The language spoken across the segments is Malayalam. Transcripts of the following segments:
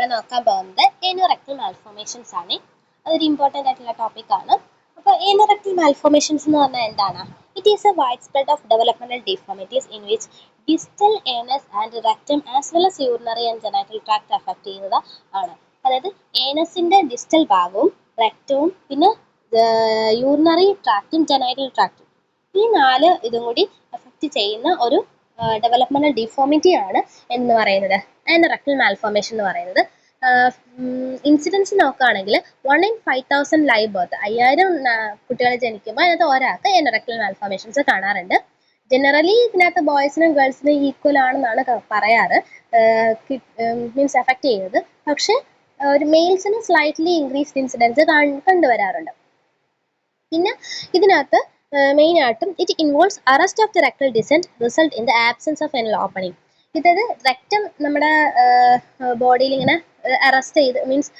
നമ്മളിവിടെ നോക്കാൻ പോകുന്നത് ഏനോറെക്ടൽ മാൽഫോർമേഷൻസ് ആണ്. അതൊരു ഇമ്പോർട്ടൻ്റ് ആയിട്ടുള്ള ടോപ്പിക്കാണ്. അപ്പോൾ ഏനോറെക്ടൽ മാൽഫോർമേഷൻസ് എന്ന് പറഞ്ഞാൽ എന്താണ്? It is a wide spread of developmental deformities in which distal anus and rectum as well as urinary and genital tract affect ചെയ്യുന്നത് ആണ്. അതായത് ഏനസിന്റെ ഡിസ്റ്റൽ ഭാഗവും റെക്ടവും പിന്നെ യൂറിനറി ട്രാക്റ്റും ജെനൈറ്റൽ ട്രാക്റ്റും ഈ 4 ഇതും കൂടി അഫക്റ്റ് ചെയ്യുന്ന ഒരു ഡെവലപ്മെന്റൽ ഡിഫോർമിറ്റി ആണ് എന്ന് പറയുന്നത് ഏനോറെക്ടൽ മാൽഫോർമേഷൻ എന്ന് പറയുന്നത്. ഇൻസിഡൻസ് നോക്കുകയാണെങ്കിൽ 1 in 5,000 ലൈവ് ബർത്ത് 5000 കുട്ടികൾ ജനിക്കുമ്പോൾ അതിനകത്ത് ഒരാൾക്ക് ഏനോറെക്ടൽ മാൽഫോർമേഷൻസ് കാണാറുണ്ട്. ജനറലി ഇതിനകത്ത് ബോയ്സിനും ഗേൾസിനും ഈക്വൽ ആണെന്നാണ് പറയാറ്, മീൻസ് എഫക്റ്റ് ചെയ്യുന്നത്. പക്ഷെ ഒരു മെയിൽസിന് സ്ലൈറ്റ്ലി ഇൻക്രീസ്ഡ് ഇൻസിഡൻസ് കണ്ടുവരാറുണ്ട്. പിന്നെ ഇതിനകത്ത് മെയിൻ ആയിട്ടും it involves arrest of the rectal descent result in the absence of anal opening. ഇതായത് റെക്ടം നമ്മുടെ ബോഡിയിൽ ഇങ്ങനെ അറസ്റ്റ് ചെയ്ത് മീൻസ്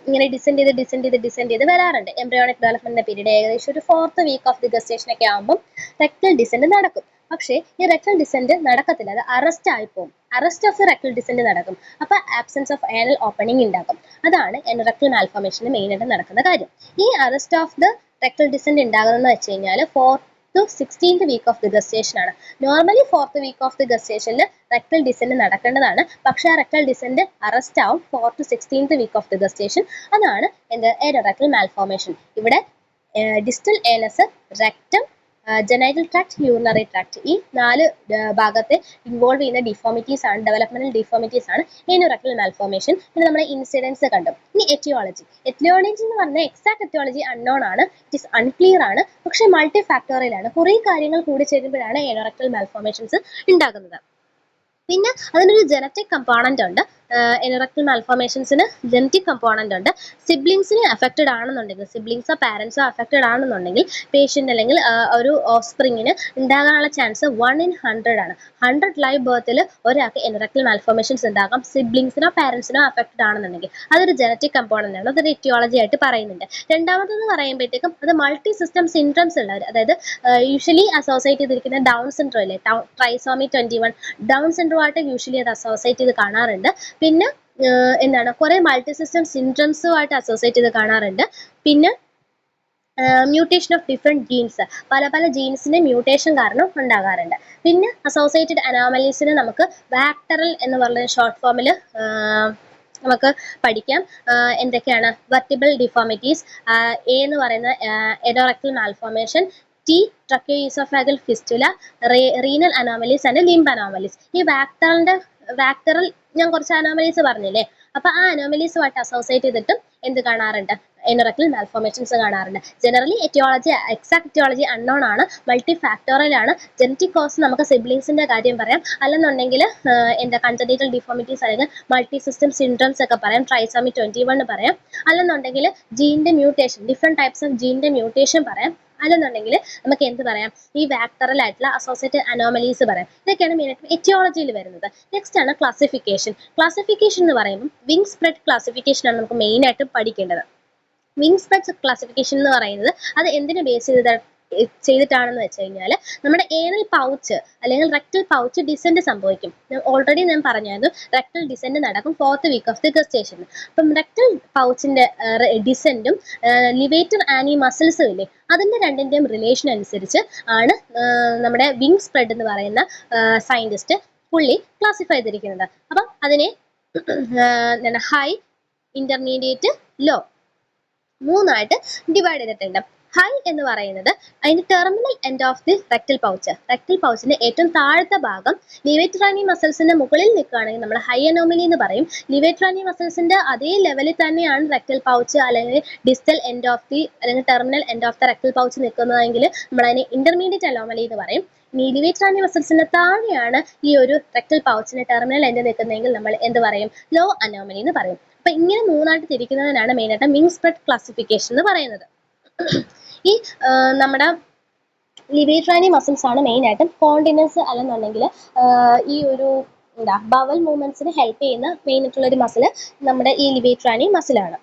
ഇങ്ങനെ ഡിസെൻഡ് ചെയ്ത് വരാറുണ്ട്. എംബ്രിയോണിക് ഡെവലപ്മെന്റിന്റെ പീരീഡ് ഏകദേശം ഒരു 4th week of the gestation ഒക്കെ ആകുമ്പോൾ റെക്ടൽ ഡിസെൻഡ് നടക്കും. പക്ഷേ ഈ റെക്ടൽ ഡിസെൻഡ് നടക്കത്തില്ല, അത് അറസ്റ്റ് ആയിപ്പോകും. Arrest of the rectal descend നടക്കും, അപ്പൊ ആബ്സെൻസ് ഓഫ് ഏനൽ ഓപ്പണിംഗ് ഉണ്ടാക്കും. അതാണ് ഏനോറെക്ടൽ മാൽഫോർമേഷന് മെയിൻ ആയിട്ട് നടക്കുന്ന കാര്യം. ഈ arrest of the rectal descend ഉണ്ടാകുന്നതെന്ന് വെച്ച് കഴിഞ്ഞാൽ 4th to 16th week of the gestation ആണ്. Normally 4th week of the ഗസ്റ്റേഷനിൽ റെക്ടൽ ഡിസെൻഡ് നടക്കേണ്ടതാണ്. പക്ഷേ ആ റെക്ടൽ ഡിസെൻഡ് അറസ്റ്റ് ആവും 4th to 16th week of the gestation. അതാണ് എന്ത് ഏനോറെക്ടൽ മാൽഫോർമേഷൻ. ഇവിടെ distal anus, rectum, genital tract, urinary tract ഈ 4 ഭാഗത്തെ ഇൻവോൾവ് ചെയ്യുന്ന ഡിഫോർമിറ്റീസ് ആണ്, ഡെവലപ്മെന്റൽ ഡിഫോർമിറ്റീസ് ആണ് ഏനോറെക്ടൽ മാൽഫോർമേഷൻ. പിന്നെ നമ്മുടെ ഇൻസിഡൻസ് കണ്ടു. ഇനി എറ്റിയോളജി എന്ന് പറഞ്ഞാൽ എക്സാക്ട് എറ്റിയോളജി അൺനോൺ ആണ്, ഇറ്റ് ഈസ് അൺക്ലിയർ ആണ്. പക്ഷെ മൾട്ടി ഫാക്ടോറിയൽ ആണ്. കുറേ കാര്യങ്ങൾ കൂടി ചേരുമ്പോഴാണ് ഏനോറെക്ടൽ മാൽഫോർമേഷൻസ് ഉണ്ടാകുന്നത്. പിന്നെ അതിനൊരു ജനറ്റിക് കമ്പോണന്റ് ഉണ്ട്. ഏനോറെക്ടൽ മാൽഫോർമേഷൻസിന് ജനറ്റിക് കമ്പോണന്റ് ഉണ്ട്. സിബ്ലിങ്സിന് അഫക്റ്റഡ് ആണെന്നുണ്ടെങ്കിൽ, സിബ്ലിങ്സോ പാരൻസോ അഫക്റ്റഡ് ആണെന്നുണ്ടെങ്കിൽ പേഷ്യൻ്റ് അല്ലെങ്കിൽ ഒരു ഓഫ്സ്പ്രിങ്ങിന് ഉണ്ടാകാനുള്ള ചാൻസ് 1 in 100 ആണ്. 100 ലൈവ് ബർത്തിൽ ഒരാൾക്ക് ഏനോറെക്ടൽ മാൽഫോർമേഷൻസ് ഉണ്ടാകാം, സിബ്ലിങ്സിനോ പാരൻസിനോ അഫക്റ്റഡ് ആണെന്നുണ്ടെങ്കിൽ. അതൊരു ജനറ്റിക് കമ്പോണന്റ് ആണ്, അതൊരു എറ്റിയോളജി ആയിട്ട് പറയുന്നുണ്ട്. രണ്ടാമതെന്ന് പറയുമ്പോഴത്തേക്കും അത് മൾട്ടി സിസ്റ്റം സിൻഡ്രംസ് ഉള്ളവർ, അതായത് യൂഷ്വലി അസോസിയേറ്റ് ചെയ്തിരിക്കുന്ന ഡൗൺ സിൻഡ്രോം ഇല്ലേ, ട്രൈസോമി 21 ഡൗൺ സിൻഡ്രോം ആയിട്ട് യൂഷ്വലി അത് അസോസിയേറ്റ് ചെയ്ത് കാണാറുണ്ട്. പിന്നെ എന്താണ് കുറെ മൾട്ടി സിസ്റ്റം സിൻഡ്രംസുമായിട്ട് അസോസിയേറ്റ് ചെയ്ത് കാണാറുണ്ട്. പിന്നെ മ്യൂട്ടേഷൻ ഓഫ് ഡിഫറെൻറ്റ് ജീൻസ്, പല ജീൻസിന്റെ മ്യൂട്ടേഷൻ കാരണം ഉണ്ടാകാറുണ്ട്. പിന്നെ അസോസിയേറ്റഡ് അനോമലീസിന് നമുക്ക് വാക്ടറൽ എന്ന് പറയുന്ന ഷോർട്ട് ഫോമിൽ നമുക്ക് പഠിക്കാം. എന്തൊക്കെയാണ്? വെർട്ടിബിൾ ഡിഫോർമിറ്റീസ്, എ എന്ന് പറയുന്ന anorectal malformation, T tracheoesophageal fistula, renal anomalies and limb anomalies. ഈ വാക്ടറൽ ഞാൻ കുറച്ച് അനോമലീസ് പറഞ്ഞില്ലേ, അപ്പൊ ആ അനോമലീസുമായിട്ട് അസോസിയേറ്റ് ചെയ്തിട്ടും എന്ത് കാണാറുണ്ട്? ഏനോറെക്ടൽ മാൽഫോർമേഷൻസ് കാണാറുണ്ട്. Generally aetiology exact aetiology unknown ആണ്, മൾട്ടി ഫാക്ടോറിയൽ ആണ്. ജനറ്റിക് കോസ് നമുക്ക് സിബ്ലിങ്സിന്റെ കാര്യം പറയാം, അല്ലെന്നുണ്ടെങ്കിൽ എന്താ കൺജനൈറ്റൽ ഡിഫോർമിറ്റീസ് അല്ലെങ്കിൽ മൾട്ടി സിസ്റ്റം സിൻഡ്രംസ് ഒക്കെ പറയാം, ട്രൈസോമി 21 പറയാം. അല്ലെന്നുണ്ടെങ്കിൽ ജീനിന്റെ മ്യൂട്ടേഷൻ, ഡിഫറെന്റ് ടൈപ്സ് ഓഫ് ജീനിന്റെ മ്യൂട്ടേഷൻ പറയാം. അല്ലെന്നുണ്ടെങ്കിൽ നമുക്ക് എന്ത് പറയാം? ഈ വാക്ടറൽ ആയിട്ടുള്ള അസോസിയേറ്റഡ് അനോമലീസ് പറയാം. ഇതൊക്കെയാണ് മെയിനായിട്ട് എറ്റിയോളജിയിൽ വരുന്നത്. നെക്സ്റ്റ് ആണ് ക്ലാസിഫിക്കേഷൻ. ക്ലാസിഫിക്കേഷൻ എന്ന് പറയുമ്പോൾ വിങ് സ്പ്രെഡ് ക്ലാസിഫിക്കേഷൻ ആണ് നമുക്ക് മെയിനായിട്ട് പഠിക്കേണ്ടത്. വിങ് സ്പ്രെഡ് ക്ലാസിഫിക്കേഷൻ എന്ന് പറയുന്നത് അത് എന്തിനു ബേസ് ചെയ്തിട്ടാണെന്ന് വെച്ച് കഴിഞ്ഞാൽ നമ്മുടെ ഏനൽ പൗച്ച് അല്ലെങ്കിൽ റെക്ടൽ പൗച്ച് ഡിസെൻഡ് സംഭവിക്കും. ഓൾറെഡി ഞാൻ പറഞ്ഞായിരുന്നു, റെക്ടൽ ഡിസെൻഡ് നടക്കും 4th week of the gestation. അപ്പം റെക്ടൽ പൗച്ചിന്റെ ഡിസെൻഡും ലിവേറ്റർ ആനി മസിൽസും ഇല്ലേ, അതിന്റെ രണ്ടിന്റെയും റിലേഷൻ അനുസരിച്ച് ആണ് നമ്മുടെ വിങ് സ്പ്രെഡ് എന്ന് പറയുന്ന സയന്റിസ്റ്റ് പുള്ളി ക്ലാസിഫൈ ചെയ്തിരിക്കുന്നത്. അപ്പം അതിനെ ഹൈ, ഇന്റർമീഡിയറ്റ്, ലോ 3ആയിട്ട് ഡിവൈഡ് ചെയ്തിട്ടുണ്ട്. ഹൈ എന്ന് പറയുന്നത് അതിന്റെ terminal end of the rectal പൗച്ചിന്റെ ഏറ്റവും താഴത്തെ ഭാഗം ലിവേറ്ററാനി മസിൽസിന്റെ മുകളിൽ നിൽക്കുകയാണെങ്കിൽ നമ്മൾ ഹൈ അനോമലി എന്ന് പറയും. ലിവേറ്ററാനി മസിൽസിന്റെ അതേ ലെവലിൽ തന്നെയാണ് റെക്ടൽ പൗച്ച് അല്ലെങ്കിൽ ഡിസ്റ്റൽ എൻഡ് ഓഫ് ദി അല്ലെങ്കിൽ terminal end of the rectal pouch നിൽക്കുന്നതെങ്കിൽ നമ്മൾ അതിനെ ഇന്റർമീഡിയറ്റ് അനോമലി എന്ന് പറയും. ഇനി ലിവേറ്ററാനി മസിൽസിന്റെ താഴെയാണ് ഈ ഒരു റെക്ടൽ പൗച്ചിന്റെ ടെർമിനൽ എൻഡ് നിൽക്കുന്നതെങ്കിൽ നമ്മൾ എന്ത് പറയും? ലോ അനോമലി എന്ന് പറയും. അപ്പൊ ഇങ്ങനെ 3ആയിട്ട് തിരിക്കുന്നതിനാണ് മെയിനായിട്ട് വിങ് സ്പ്രെഡ് ക്ലാസിഫിക്കേഷൻ എന്ന് പറയുന്നത്. ഈ നമ്മുടെ ലിവേറ്ററാനി മസിൽസ് ആണ് മെയിനായിട്ടും കോണ്ടിനൻസ് അല്ലെന്നുണ്ടെങ്കിൽ ഈ ഒരു ബവൽ മൂവ്മെന്റ്സിന് ഹെൽപ്പ് ചെയ്യുന്ന മെയിൻ ആയിട്ടുള്ള ഒരു മസിൽ നമ്മുടെ ഈ ലിവേറ്ററാനി മസിലാണ്.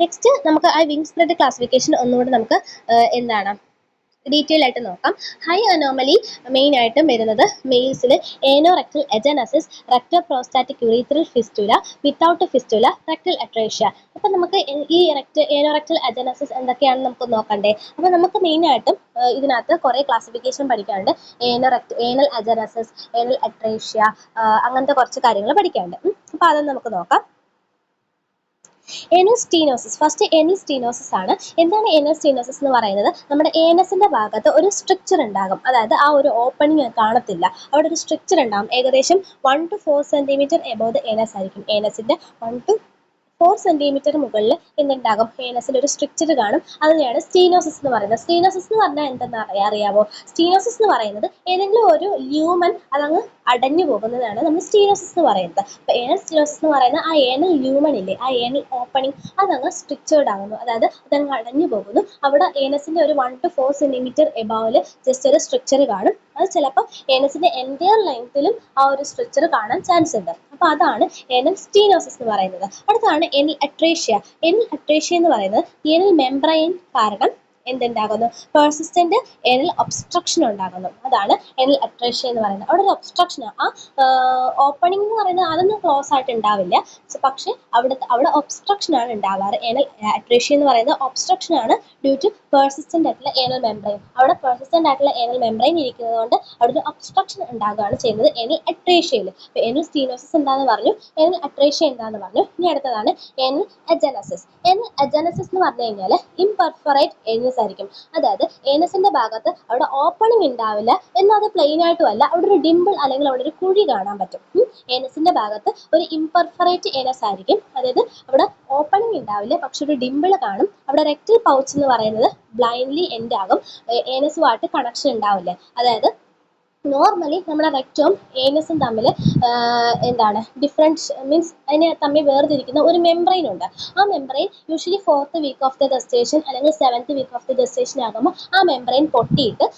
നെക്സ്റ്റ് നമുക്ക് ആ വിങ് സ്പ്രെഡ് ക്ലാസിഫിക്കേഷൻ ഒന്നുകൂടെ നമുക്ക് എന്താണ് ഡീറ്റെയിൽ ആയിട്ട് നോക്കാം. ഹൈ അനോമലി മെയിൻ ആയിട്ടും വരുന്നത് മെയിൽസിൽ anorectal agenesis, recto prostatic urethral fistula, without fistula, rectal atresia. അപ്പം നമുക്ക് ഈ ഏനോറെക്ടൽ എജനസിസ് എന്തൊക്കെയാണെന്ന് നമുക്ക് നോക്കണ്ടേ. അപ്പം നമുക്ക് മെയിൻ ആയിട്ടും ഇതിനകത്ത് കുറേ ക്ലാസിഫിക്കേഷൻ പഠിക്കാനുണ്ട്. ഏനൽ അജനസിസ്, ഏനൽ അട്രേഷ്യ, അങ്ങനത്തെ കുറച്ച് കാര്യങ്ങൾ പഠിക്കാനുണ്ട്. അപ്പോൾ അതൊന്ന് നമുക്ക് നോക്കാം. Anal stenosis. First anal stenosis ആണ്. എന്താണ് ഏനൽ സ്റ്റീനോസിസ് എന്ന് പറയുന്നത്? നമ്മുടെ ഏനസിന്റെ ഭാഗത്ത് ഒരു സ്ട്രക്ചർ ഉണ്ടാകും. അതായത് ആ ഒരു ഓപ്പണിംഗ് കാണത്തില്ല, അവിടെ ഒരു സ്ട്രക്ചർ ഉണ്ടാകും. ഏകദേശം 1 to 4 centimetre above the anus ആയിരിക്കും. ഏനസിന്റെ 1 to 4 സെന്റിമീറ്റർ മുകളിൽ എന്തുണ്ടാകും? ഏനസിൽ ഒരു സ്ട്രക്ചർ കാണും. അതിനെയാണ് സ്റ്റീനോസിസ് എന്ന് പറയുന്നത്. സ്റ്റീനോസിസ് എന്ന് പറഞ്ഞാൽ എന്തെന്ന് അറിയാവോ? സ്റ്റീനോസിസ് എന്ന് പറയുന്നത് ഏതെങ്കിലും ഒരു ല്യൂമൻ അതങ്ങ് അടഞ്ഞു പോകുന്നതാണ് നമ്മൾ സ്റ്റീനോസിസ് എന്ന് പറയുന്നത്. അപ്പൊ ഏനൽ സ്റ്റീനോസിസ് എന്ന് പറയുന്നത് ആ ഏനൽ ല്യൂമൻ ഇല്ലേ, ആ ഏനൽ ഓപ്പണിംഗ് അതങ്ങ് സ്ട്രക്ചേർഡ് ആകുന്നു, അതായത് അതങ്ങ് അടഞ്ഞു പോകുന്നു. അവിടെ ഏനസിന്റെ ഒരു 1 to 4 സെന്റിമീറ്റർ എബോവില് ജസ്റ്റ് ഒരു സ്ട്രക്ചർ കാണും. അത് ചിലപ്പോൾ ഏനസിന്റെ എൻറ്റയർ ലെങ്ത്തിലും ആ ഒരു സ്ട്രക്ചർ കാണാൻ ചാൻസ് ഉണ്ട്. അപ്പൊ അതാണ് ഏനൽ സ്റ്റീനോസിസ് എന്ന് പറയുന്നത്. അടുത്താണ് ഏനൽ അട്രേഷ്യ. ഏനൽ അട്രേഷ്യ എന്ന് പറയുന്നത് ഏനൽ മെംബ്രെയിൻ കാരണം എന്തുണ്ടാകുന്നു? പെർസിസ്റ്റന്റ് ഏനൽ ഒബ്സ്ട്രക്ഷൻ ഉണ്ടാകുന്നു. അതാണ് ഏനൽ അട്രേഷ്യ എന്ന് പറയുന്നത്. അവിടെ ഒരു ഒബ്സ്ട്രക്ഷൻ, ആ ഓപ്പണിംഗ് എന്ന് പറയുന്നത് അതൊന്നും ക്ലോസ് ആയിട്ട് ഉണ്ടാവില്ല, പക്ഷെ അവിടെ ഒബ്സ്ട്രക്ഷൻ ആണ് ഉണ്ടാവാറ്. ഏനൽ അട്രേഷ്യ എന്ന് പറയുന്നത് ഒബ്സ്ട്രക്ഷൻ ആണ് ഡ്യൂ ടു പെർസിസ്റ്റന്റ് ആയിട്ടുള്ള ഏനൽ മെംബ്രെയിൻ. അവിടെ പെർസിസ്റ്റന്റ് ആയിട്ടുള്ള ഏനൽ മെംബ്രെയിൻ ഇരിക്കുന്നത് കൊണ്ട് അവിടെ ഒരു ഒബ്സ്ട്രക്ഷൻ ഉണ്ടാകുകയാണ് ചെയ്യുന്നത് ഏനൽ അട്രേഷ്യയിൽ. അപ്പോൾ ഏനൽ സ്റ്റീനോസിസ് എന്താണെന്ന് പറഞ്ഞു, ഏനൽ അട്രേഷ്യ എന്താണെന്ന് പറഞ്ഞു. ഇനി അടുത്തതാണ് ഏനൽ അജനസിസ്. ഏനൽ അജനസിസ് എന്ന് പറഞ്ഞു കഴിഞ്ഞാൽ ഇംപെർഫറേറ്റ് ഏനസ് ആയിരിക്കും. അതായത് ഏനസിന്റെ ഭാഗത്ത് അവിടെ ഓപ്പണിംഗ് ഉണ്ടാവില്ല, എന്നാൽ അത് പ്ലെയിൻ ആയിട്ടും അല്ല, അവിടെ ഒരു ഡിമ്പിൾ അല്ലെങ്കിൽ അവിടെ ഒരു കുഴി കാണാൻ പറ്റും. ഏനസിന്റെ ഭാഗത്ത് ഒരു ഇംപെർഫറേറ്റ് ഏനസ് ആയിരിക്കും, അതായത് അവിടെ ഓപ്പണിംഗ് ഉണ്ടാവില്ല, പക്ഷെ ഒരു ഡിമ്പിൾ കാണും. അവിടെ റെക്ടൽ പൗച്ച് എന്ന് പറയുന്നത് ബ്ലൈൻഡ്ലി എൻഡ് ആകും, ഏനസുമായിട്ട് കണക്ഷൻ ഉണ്ടാവില്ല. അതായത് നോർമലി നമ്മുടെ റെക്ടവും ഏനസും തമ്മിൽ എന്താണ് ഡിഫറൻസ് മീൻസ് അതിനെ തമ്മിൽ വേർതിരിക്കുന്ന ഒരു മെംബ്രെയിൻ ഉണ്ട്. ആ membrane usually 4th week of the gestation അല്ലെങ്കിൽ 7th week of the gestation ആകുമ്പോൾ ആ മെംബ്രെയിൻ പൊട്ടിയിട്ട്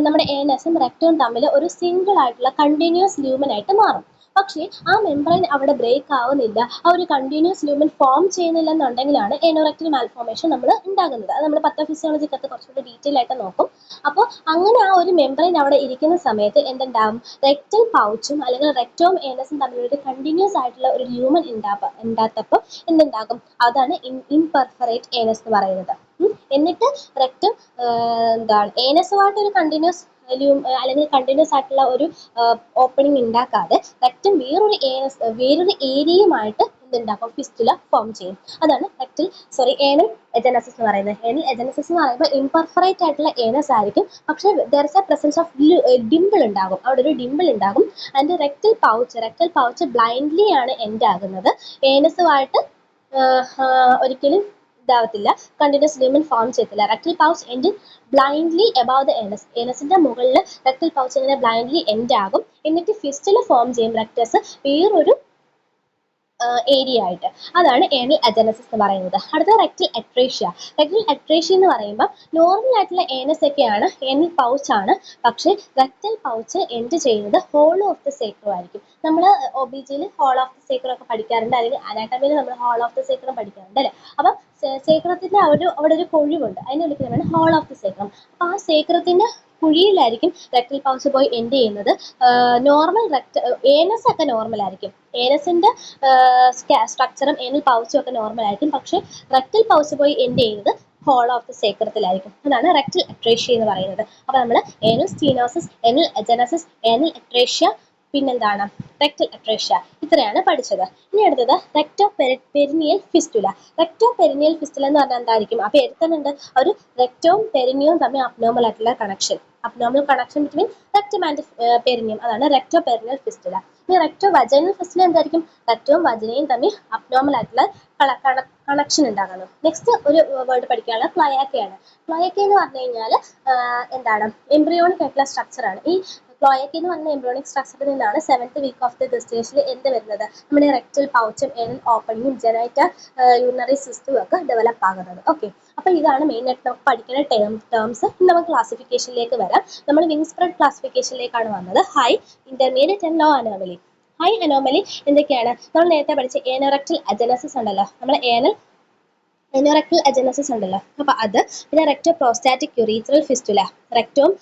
നമ്മുടെ ഏനസും റെക്ടവും തമ്മിൽ ഒരു സിംഗിൾ ആയിട്ടുള്ള കണ്ടിന്യൂസ് ല്യൂമൻ ആയിട്ട് മാറും. പക്ഷേ ആ മെംബ്രെയിൻ അവിടെ ബ്രേക്ക് ആവുന്നില്ല, ആ ഒരു കണ്ടിന്യൂസ് ല്യൂമൻ ഫോം ചെയ്യുന്നില്ല എന്നുണ്ടെങ്കിലാണ് ഏനോറെക്ടൽ മാൽഫോർമേഷൻ നമ്മൾ ഉണ്ടാകുന്നത്. അത് നമ്മൾ പത്തോഫിസിയോളജിക്കകത്ത് കുറച്ചുകൂടി ഡീറ്റെയിൽ ആയിട്ട് നോക്കും. അപ്പോൾ അങ്ങനെ ആ ഒരു മെംബ്രെയിൻ അവിടെ ഇരിക്കുന്ന സമയത്ത് എന്തുണ്ടാകും? റെക്ടൽ പൗച്ചും അല്ലെങ്കിൽ റെക്ടവും ഏനസും തമ്മിലൊരു കണ്ടിന്യൂസ് ആയിട്ടുള്ള ഒരു ല്യൂമൻ ഉണ്ടാത്തപ്പോൾ എന്തുണ്ടാകും? അതാണ് ഇംപെർഫറേറ്റ് ഏനസ് എന്ന് പറയുന്നത്. എന്നിട്ട് റെക്ടം എന്താണ് ഏനസുമായിട്ട് ഒരു കണ്ടിന്യൂസ് അല്ലെങ്കിൽ കണ്ടിന്യൂസ് ആയിട്ടുള്ള ഒരു ഓപ്പണിംഗ് ഉണ്ടാക്കാതെ റെക്ടം വേറൊരു ഏരിയയുമായിട്ട് എന്തുണ്ടാക്കും? ഫിസ്റ്റുല ഫോം ചെയ്യും. അതാണ് ഏനൽ എജനസിസ് എന്ന് പറയുന്നത്. ഏനൽ എജനസിസ് എന്ന് പറയുമ്പോൾ ഇംപെർഫറേറ്റ് ആയിട്ടുള്ള ഏനസ് ആയിരിക്കും, പക്ഷേ there is a presence of dimple ഉണ്ടാകും, അവിടെ ഒരു ഡിമ്പിൾ ഉണ്ടാകും. അതിൻ്റെ റെക്ടൽ പൗച്ച് ബ്ലൈൻഡ്ലി ആണ് എൻഡ് ആകുന്നത്. ഏനസുമായിട്ട് ഒരിക്കലും ഇതാവത്തില്ല, കണ്ടിന്യൂസ് ല്യൂമൻ ഫോം ചെയ്യത്തില്ല. Rectal pouch end blindly above the anus. ഏനസിന്റെ മുകളിൽ റെക്ടൽ പൗച്ച് ഇങ്ങനെ ബ്ലൈൻഡ്ലി എൻഡ് ആകും. എന്നിട്ട് ഫിസ്റ്റുല ഫോം ചെയ്യും റെക്ടസ് വേറൊരു ഏരിയ ആയിട്ട്. അതാണ് ഏനൽ അജനസിസ് എന്ന് പറയുന്നത്. അടുത്ത റെക്ടൽ അട്രേഷ്യ. റെക്ടൽ അട്രേഷ്യ എന്ന് പറയുമ്പോൾ നോർമൽ ആയിട്ടുള്ള ഏനസ് ഒക്കെയാണ്, ഏനൽ പൗച്ച് ആണ്, പക്ഷേ റെക്ടൽ പൗച്ച് എൻഡ് ചെയ്യുന്നത് ഹോൾ ഓഫ് ദ സേക്രം ആയിരിക്കും. നമ്മൾ ഒബിജിയിൽ ഹോൾ ഓഫ് ദ സേക്രം ഒക്കെ പഠിക്കാറുണ്ട്, അല്ലെങ്കിൽ അനാട്ടമിയിൽ നമ്മൾ ഹോൾ ഓഫ് ദ സേക്രം പഠിക്കാറുണ്ട് അല്ലേ. അപ്പം സേക്രത്തിന്റെ അവിടെ ഒരു കൊഴിവുണ്ട്, അതിനെ വിളിക്കുന്നതാണ് ഹോൾ ഓഫ് ദ സേക്രം. അപ്പോൾ ആ സേക്രത്തിന്റെ കുഴിയിലായിരിക്കും റെക്ടൽ പൗച്ച് പോയി എൻഡ് ചെയ്യുന്നത്. നോർമൽ ഏനസ് ഒക്കെ നോർമൽ ആയിരിക്കും, ഏനസിന്റെ സ്ട്രക്ചറും ഏനൽ പൗച്ചും ഒക്കെ നോർമൽ ആയിരിക്കും, പക്ഷേ റെക്ടൽ പൗച്ച് പോയി എൻഡ് ചെയ്യുന്നത് ഹോൾ ഓഫ് ദ സേക്രത്തിലായിരിക്കും. അതാണ് റെക്ടൽ അട്രേഷ്യ എന്ന് പറയുന്നത്. അപ്പോൾ നമ്മൾ anal stenosis, anal അജനസിസ്, anal atresia, പിന്നെന്താണ് റെക്ടൽ അട്രേഷ്യ, ഇത്രയാണ് പഠിച്ചത്. ഇനി അടുത്തത് റെക്ടോ പെരിനിയൽ ഫിസ്റ്റുല. റെക്ടോ പെരിനിയൽ ഫിസ്റ്റുല എന്ന് പറഞ്ഞാൽ എന്തായിരിക്കും? അപ്പോൾ എടുത്തുണ്ട് ഒരു റെക്ടവും പെരിനിയവും തമ്മിൽ അബ്നോർമൽ ആയിട്ടുള്ള connection, abnormal connection between rectum and perineum, അതാണ് റെക്ടോ പെരിനിയൽ ഫിസ്റ്റുല. ഇനി റെക്ടോ വജൈനൽ ഫിസ്റ്റുല എന്തായിരിക്കും? റെക്ടവും വജനയും തമ്മിൽ അബ്നോർമൽ ആയിട്ടുള്ള കണക്ഷൻ ഉണ്ടാകുന്നു. നെക്സ്റ്റ് ഒരു വേർഡ് പഠിക്കാനുള്ള ക്ലയാക്കയാണ്. ക്ലയാക്ക എന്ന് പറഞ്ഞു കഴിഞ്ഞാൽ എന്താണ്? എംബ്രിയോണിക് ആയിട്ടുള്ള സ്ട്രക്ചറാണ്. ഈ ക്ലോയക്ക എന്ന് പറഞ്ഞ എംബ്രിയോണിക് സ്ട്രക്ചറിൽ നിന്നാണ് 7th വീക്ക് ഓഫ് ദ ഗസ്റ്റേഷനിൽ എന്ത് വരുന്നത്? നമ്മുടെ റെക്ടൽ പൗച്ചും ഏനൽ ഓപ്പണിങ്ങും ജെനൈറ്റ യൂറിനറി സിസ്റ്റവും ഒക്കെ ഡെവലപ്പ് ആകുന്നത്. ഓക്കെ, അപ്പോൾ ഇതാണ് മെയിൻ ആയിട്ട് നമുക്ക് പഠിക്കുന്ന ടേംസ്. ഇനി നമുക്ക് ക്ലാസിഫിക്കേഷനിലേക്ക് വരാം. നമ്മൾ വിങ് സ്പ്രെഡ് ക്ലാസിഫിക്കേഷനിലേക്കാണ് വന്നത്. High, intermediate and low anomaly. High anomaly എന്തൊക്കെയാണ്? നമ്മൾ നേരത്തെ പഠിച്ച ഏനോറെക്ടൽ അജനസിസ് ഉണ്ടല്ലോ, നമ്മൾ ഏനൽ എനോറക്ടൽ അജനസിസ് ഉണ്ടല്ലോ, അപ്പൊ അത്, പിന്നെ റെക്ടോ പ്രോസ്റ്റാറ്റിക് യുറീത്രൽ ഫിസ്റ്റുല, റെക്ടവും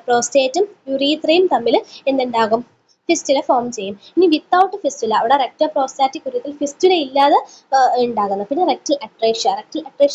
പ്രോസ്റ്റേറ്റും യുറീത്രയും തമ്മിൽ എന്തുണ്ടാകും, ഫിസ്റ്റുല ഫോം ചെയ്യും. ഇനി വിത്തൗട്ട് ഫിസ്റ്റുല, അവിടെ റെക്ടോ പ്രോസ്റ്റാറ്റിക് യുറീത്രൽ ഫിസ്റ്റുല ഇല്ലാതെ ഉണ്ടാകുന്നത്. പിന്നെ റെക്ടൽ അട്രേഷ്യ,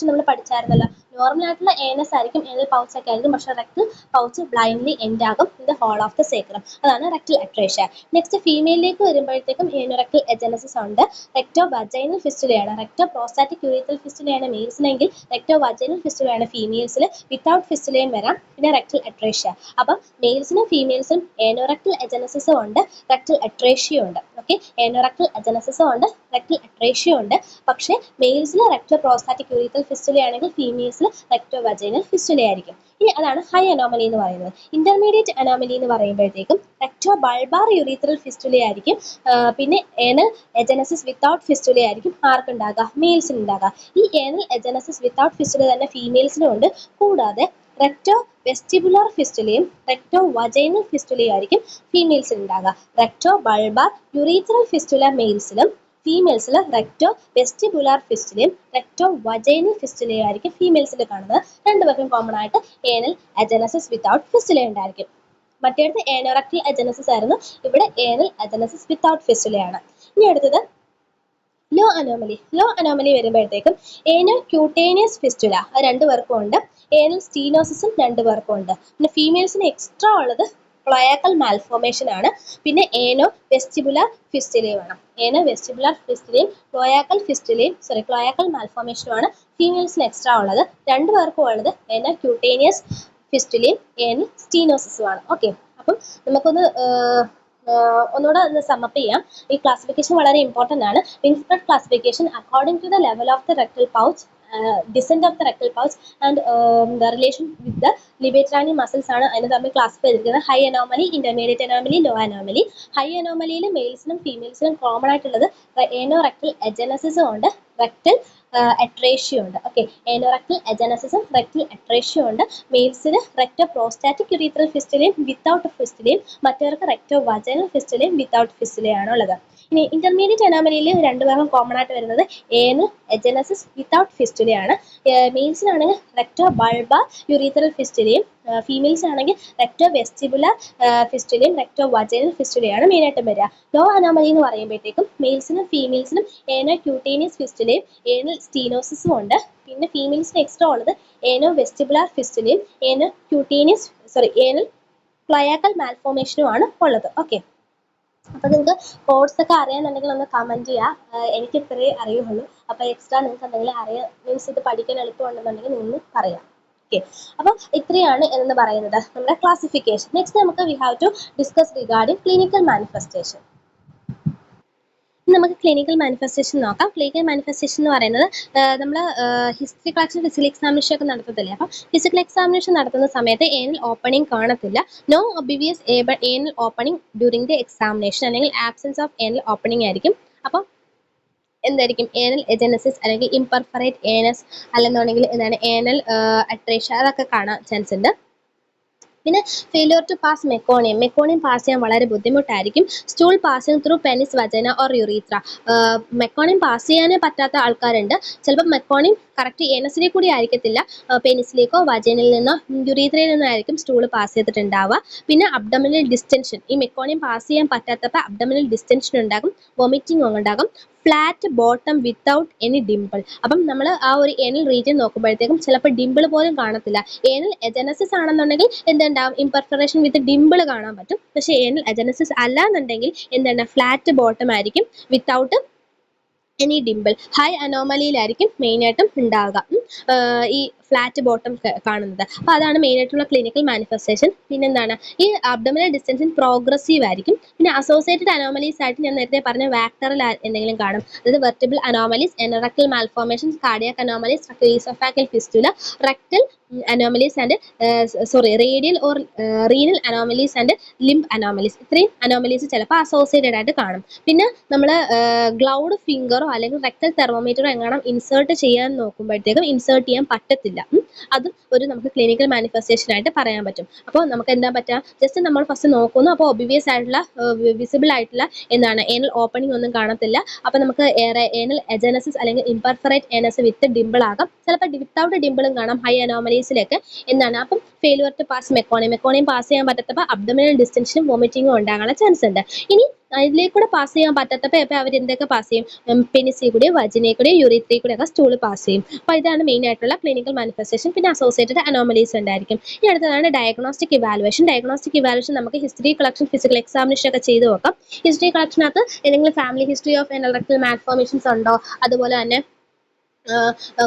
നമ്മൾ പഠിച്ചായിരുന്നല്ലോ, നോർമൽ ആയിട്ടുള്ള ഏനസ് ആയിരിക്കും, ഏനൽ പൗച്ച് ഒക്കെ ആയിരിക്കും, പക്ഷേ റെക്ടൽ പൗച്ച് ബ്ലൈൻഡ്ലി എൻഡ് ആകും in the hole of the sacrum, അതാണ് റെക്ടൽ അട്രേഷ്യ. നെക്സ്റ്റ് ഫീമെയിലേക്ക് വരുമ്പോഴത്തേക്കും ഏനോറക്ടൽ എജനസിസ് ഉണ്ട്. റെക്ടോ വജൈനൽ ഫിസ്റ്റുലയാണ്, റെക്ടോ പ്രോസ്റ്റാറ്റിക് യുറീത്രൽ ഫിസ്റ്റുലയാണ് മെയിൽസിനെങ്കിൽ റെക്ടോ വജൈനൽ ഫിസ്റ്റുലയാണ് ഫീമെയിൽസിൽ. വിത്തൗട്ട് ഫിസ്റ്റുലയും വരാം. പിന്നെ റെക്ടൽ അട്രേഷ്യ, അപ്പം മെയിൽസിനും ഫീമെയിൽസിനും ഏനോറക്ടൽ എജനസിസും ഉണ്ട്, റെക്ടൽ അട്രേഷ്യയും ഉണ്ട്. ഓക്കെ, ഏനോറക്ടൽ അജനസിസും ഉണ്ട്, റെക്ടൽ അട്രേഷ്യയും ഉണ്ട്. പക്ഷേ മെയിൽസിൽ റെക്ടോ പ്രോസ്റ്റാറ്റിക് യുറീത്രൽ ഫിസ്റ്റുലയാണെങ്കിൽ ഫീമെയിൽസിൽ റെക്ടോ വജൈനൽ ഫിസ്റ്റുലയായിരിക്കും. ഇനി അതാണ് ഹൈ അനോമലി എന്ന് പറയുന്നത്. ഇന്റർമീഡിയറ്റ് അനോമലി എന്ന് പറയുമ്പോഴത്തേക്കും റെക്ടോ ബൾബാർ യുറീത്രൽ ഫിസ്റ്റുലയായിരിക്കും. പിന്നെ ഏനൽ എജനസിസ് വിത്തൗട്ട് ഫിസ്റ്റുലയായിരിക്കും ആർക്കുണ്ടാകുക, മെയിൽസിന് ഉണ്ടാകുക. ഈ ഏനൽ എജനസിസ് വിത്തൗട്ട് ഫിസ്റ്റുല തന്നെ ഫീമെയിൽസിനും ഉണ്ട്. കൂടാതെ റെക്ടോ വെസ്റ്റിബുലാർ ഫിസ്റ്റുലയും റെക്ടോ വജൈനൽ ഫിസ്റ്റുലയും ആയിരിക്കും ഫീമെയിൽസിൽ ഉണ്ടാകുക. റെക്ടോ ബൾബാർ യുറീത്രൽ ഫിസ്റ്റുല മെയിൽസിലും ഫീമെയിൽസിൽ റെക്ടോ വെസ്റ്റിബുലാർ ഫിസ്റ്റുലയും റെക്ടോ വജൈനൽ ഫിസ്റ്റുലയും ആയിരിക്കും ഫീമെയിൽസിൽ കാണുന്നത്. രണ്ടുപേർക്കും കോമൺ ആയിട്ട് ഏനൽ അജനസിസ് വിത്തൗട്ട് ഫിസ്റ്റുല ഉണ്ടായിരിക്കും. മറ്റേടത്ത് ഏനോറക്ടൽ അജനസിസ് ആയിരുന്നു, ഇവിടെ ഏനൽ അജനസിസ് വിത്തൗട്ട് ഫിസ്റ്റുലയാണ്. ഇനി അടുത്തത് ലോ അനോമലി. ലോ അനോമലി വരുമ്പോഴത്തേക്കും ഏനോ ക്യൂട്ടേനിയസ് ഫിസ്റ്റുല അത് രണ്ടുപേർക്കും ഉണ്ട്, ഏനൽ സ്റ്റീനോസിസും രണ്ടുപേർക്കും ഉണ്ട്. പിന്നെ ഫീമെയിൽസിന് എക്സ്ട്രാ ഉള്ളത് ക്ലോയാക്കൽ മാൽഫോർമേഷൻ ആണ്. പിന്നെ ഏനോ വെസ്റ്റിബുലാർ ഫിസ്റ്റുലയുമാണ്. ഏനോ വെസ്റ്റിബുലാർ ഫിസ്റ്റുലയും ക്ലോയാക്കൽ മാൽഫോർമേഷനുമാണ് ഫീമെയിൽസിന് എക്സ്ട്രാ ഉള്ളത്. രണ്ടുപേർക്കും ഉള്ളത് ഏനോ ക്യൂട്ടേനിയസ് ഫിസ്റ്റുലയും ഏനൽ സ്റ്റീനോസിസുമാണ്. ഓക്കെ, അപ്പം നമുക്കൊന്ന് ഒന്നുകൂടെ ഒന്ന് സമ്മപ്പ് ചെയ്യാം. ഈ ക്ലാസിഫിക്കേഷൻ വളരെ ഇമ്പോർട്ടൻ്റ് ആണ്. Wingspread classification according to the level of the rectal pouch, descent of the rectal pouch and the relation with the levator ani muscles ആണ് അതിന് തമ്മിൽ ക്ലാസിഫൈ ചെയ്തിരിക്കുന്നത്. High anomaly, intermediate anomaly, low anomaly. High അനോമലിയിൽ മെയിൽസിനും ഫീമെയിൽസിനും കോമൺ ആയിട്ടുള്ളത് ഏനോ റെക്ടൽ എജനസിസും ഉണ്ട്, റെക്ടൽ അട്രേഷ്യ ഉണ്ട്. ഓക്കെ, ഏനോറക്ടൽ എജനസിസും റെക്ടൽ അട്രേഷ്യ ഉണ്ട്. മെയിൽസിന് റെക്ടോ പ്രോസ്റ്റാറ്റിക് യുറീത്രൽ ഫിസ്റ്റുലയും വിത്തൗട്ട് ഫിസ്റ്റുലയും, മറ്റവർക്ക് റെക്ടോ വജൈനൽ ഫിസ്റ്റുലയും വിത്തൗട്ട് ഫിസ്റ്റുലയാണ് ഉള്ളത്. ഇനി ഇന്റർമീഡിയറ്റ് അനോമലിയിൽ രണ്ടുപേർക്കും കോമൺ ആയിട്ട് വരുന്നത് ഏനൽ എജനസിസ് വിത്തൗട്ട് ഫിസ്റ്റുലയാണ്. മെയിൽസിനാണെങ്കിൽ റെക്ടോ ബൾബാർ യുറീത്രൽ ഫിസ്റ്റുലയും, ഫീമെയിൽസ് ആണെങ്കിൽ റെക്ടോ വെസ്റ്റിബുലാർ ഫിസ്റ്റുലയും റെക്ടോ വജൈനൽ ഫിസ്റ്റുലയാണ് മെയിനായിട്ടും വരിക. ലോ അനോമലി എന്ന് പറയുമ്പോഴത്തേക്കും മെയിൽസിനും ഫീമെയിൽസിനും ഏനോ ക്യൂട്ടേനിയസ് ഫിസ്റ്റുലയും ഏനൽ സ്റ്റീനോസിസും ഉണ്ട്. പിന്നെ ഫീമെയിൽസിന് എക്സ്ട്രാ ഉള്ളത് ഏനോ വെസ്റ്റിബുലാർ ഫിസ്റ്റുലയും ഏനൽ ക്ലയാക്കൽ മാൽഫോർമേഷനുമാണ് ഉള്ളത്. ഓക്കെ, അപ്പോൾ നിങ്ങൾക്ക് കോഴ്സ് ഒക്കെ അറിയാന്നുണ്ടെങ്കിൽ ഒന്ന് കമൻറ്റ് ചെയ്യുക. എനിക്ക് ഇത്രയേ അറിയുള്ളൂ. അപ്പോൾ എക്സ്ട്രാ നിങ്ങൾക്ക് എന്തെങ്കിലും മീൻസ് ഇത് പഠിക്കാൻ എളുപ്പമുണ്ടെന്നുണ്ടെങ്കിൽ നിങ്ങൾ പറയാം. ഓക്കെ, അപ്പോൾ ഇത്രയാണ് എന്ന് പറയുന്നത് നമ്മുടെ ക്ലാസിഫിക്കേഷൻ. നെക്സ്റ്റ് നമുക്ക് we have to discuss regarding clinical manifestation. നമുക്ക് ക്ലിനിക്കൽ മാനിഫെസ്റ്റേഷൻ നോക്കാം. ക്ലിനിക്കൽ മാനിഫെസ്റ്റേഷൻ എന്ന് പറയുന്നത് നമ്മൾ ഹിസ്റ്ററി കളക്ഷൻ ഫിസിക്കൽ എക്സാമിനേഷൻ ഒക്കെ നടത്തത്തില്ലേ, അപ്പം ഫിസിക്കൽ എക്സാമിനേഷൻ നടത്തുന്ന സമയത്ത് ഏനൽ ഓപ്പണിംഗ് കാണത്തില്ല. No obvious anal opening during the examination, അല്ലെങ്കിൽ ആബ്സെൻസ് ഓഫ് ഏനൽ ഓപ്പണിംഗ് ആയിരിക്കും. അപ്പം എന്തായിരിക്കും ഏനൽ എജനസിസ് അല്ലെങ്കിൽ ഇംപെർഫറേറ്റ് ഏനസ്, അല്ലെന്നുണ്ടെങ്കിൽ എന്താണ് ഏനൽ അട്രേഷ്യ, അതൊക്കെ കാണാൻ ചാൻസ് ഉണ്ട്. പിന്നെ failure to pass meconium pass ചെയ്യാൻ വളരെ ബുദ്ധിമുട്ടായിരിക്കും. Stool passing through penis vagina or urethra, meconium pass ചെയ്യാനേ പറ്റാത്ത ആൾക്കാരുണ്ട്. ചിലപ്പോൾ മെക്കോണിയം കറക്റ്റ് ഏനസിലെ കൂടി ആയിരിക്കത്തില്ല, പെനിസിലേക്കോ വജനിൽ നിന്നോ യുറീത്രയിൽ നിന്നോ ആയിരിക്കും സ്റ്റൂൾ പാസ് ചെയ്തിട്ടുണ്ടാവുക. പിന്നെ അബ്ഡമിനൽ ഡിസ്റ്റൻഷൻ, ഈ മെക്കോണിയം പാസ് ചെയ്യാൻ പറ്റാത്തപ്പോൾ അബ്ഡമിനൽ ഡിസ്റ്റൻഷൻ ഉണ്ടാകും, വൊമിറ്റിംഗ് ഉണ്ടാകും. Flat bottom without any Dimple, അപ്പം നമ്മൾ ആ ഒരു ഏനൽ റീജിയൻ നോക്കുമ്പോഴത്തേക്കും ചിലപ്പോൾ ഡിംപിൾ പോലും കാണത്തില്ല. ഏനൽ എജനസിസ് ആണെന്നുണ്ടെങ്കിൽ എന്തുണ്ടാവും, ഇംപെർഫറേഷൻ വിത്ത് ഡിംപിൾ കാണാൻ പറ്റും. പക്ഷേ ഏനൽ എജനസിസ് അല്ല എന്നുണ്ടെങ്കിൽ എന്താണ്, ഫ്ലാറ്റ് ബോട്ടം ആയിരിക്കും വിത്തൗട്ട് എനി ഡിംപിൾ. ഹൈ അനോമലിയിലായിരിക്കും മെയിനായിട്ടും ഉണ്ടാവുക ഈ ഫ്ലാറ്റ് ബോട്ടം കാണുന്നത്. അപ്പോൾ അതാണ് മെയിനായിട്ടുള്ള ക്ലിനിക്കൽ മാനിഫെസ്റ്റേഷൻ. പിന്നെന്താണ്, ഈ അബ്ഡമിനൽ ഡിസ്റ്റൻഷൻ പ്രോഗ്രസീവ് ആയിരിക്കും. പിന്നെ അസോസിയേറ്റഡ് അനോമലീസ് ആയിട്ട് ഞാൻ നേരത്തെ പറഞ്ഞ വാക്ടറൽ എന്തെങ്കിലും കാണും, അതായത് vertebral anomalies, anorectal malformations, cardiac anomalies, esophageal fistula, rectal anomalies and radial or renal anomalies and limb anomalies. ഇത്രയും അനോമലീസ് ചിലപ്പോൾ അസോസിയേറ്റഡ് ആയിട്ട് കാണും. പിന്നെ നമ്മൾ ഗ്ലൗഡ് ഫിംഗറോ അല്ലെങ്കിൽ റെക്ടൽ തെർമോമീറ്ററോ എങ്ങാനും ഇൻസേർട്ട് ചെയ്യാൻ നോക്കുമ്പോഴത്തേക്കും ഇൻസേർട്ട് ചെയ്യാൻ പറ്റത്തില്ല. അതും ഒരു നമുക്ക് ക്ലിനിക്കൽ മാനിഫെസ്റ്റേഷൻ ആയിട്ട് പറയാൻ പറ്റും. അപ്പോൾ നമുക്ക് എന്താ പറ്റുക, ജസ്റ്റ് നമ്മൾ ഫസ്റ്റ് നോക്കുന്നു, അപ്പോൾ ഒബിവിയസ് ആയിട്ടുള്ള വിസിബിൾ ആയിട്ടുള്ള എന്താണ് ഏനൽ ഓപ്പണിംഗ് ഒന്നും കാണത്തില്ല. അപ്പോൾ നമുക്ക് ഏനൽ എജനസിസ് അല്ലെങ്കിൽ ഇംപെർഫറേറ്റ് ഏനസ് വിത്ത് ഡിമ്പിൾ ആകാം, ചിലപ്പോൾ വിത്തൗട്ട് ഡിമ്പിളും കാണാം ഹൈ അനോമലീസിലൊക്കെ. എന്താണ് അപ്പം failure to pass meconium pass ചെയ്യാൻ പറ്റാത്തപ്പോൾ അബ്ഡോമിനൽ ഡിസ്റ്റൻഷനും വോമിറ്റിങ്ങും ഉണ്ടാകാനുള്ള ചാൻസ് ഉണ്ട്. ഇനി അതിലേക്കൂടെ പാസ് ചെയ്യാൻ പറ്റാത്തപ്പോൾ ഇപ്പോൾ അവർ എന്തൊക്കെ പാസ് ചെയ്യും, പെനിസി കൂടി വജിനെ കൂടി യൂറിത്രി കൂടി ഒക്കെ സ്റ്റൂൾ പാസ് ചെയ്യും. അപ്പോൾ ഇതാണ് മെയിൻ ആയിട്ടുള്ള ക്ലിനിക്കൽ മാനിഫെസ്റ്റേഷൻ. പിന്നെ അസോസിയേറ്റഡ് അനോമലീസ് ഉണ്ടായിരിക്കും. ഇനി അടുത്തതാണ് ഡയഗ്നോസ്റ്റിക് ഇവാലുവേഷൻ. ഡയഗ്നോസ്റ്റിക് ഇവാലുവേഷൻ നമുക്ക് ഹിസ്റ്ററി കളക്ഷൻ, ഫിസിക്കൽ എക്സാമിനേഷൻ ഒക്കെ ചെയ്ത് നോക്കാം. ഹിസ്റ്ററി കളക്ഷനകത്ത് ഏതെങ്കിലും family history of anal rectal malformations ഉണ്ടോ, അതുപോലെ തന്നെ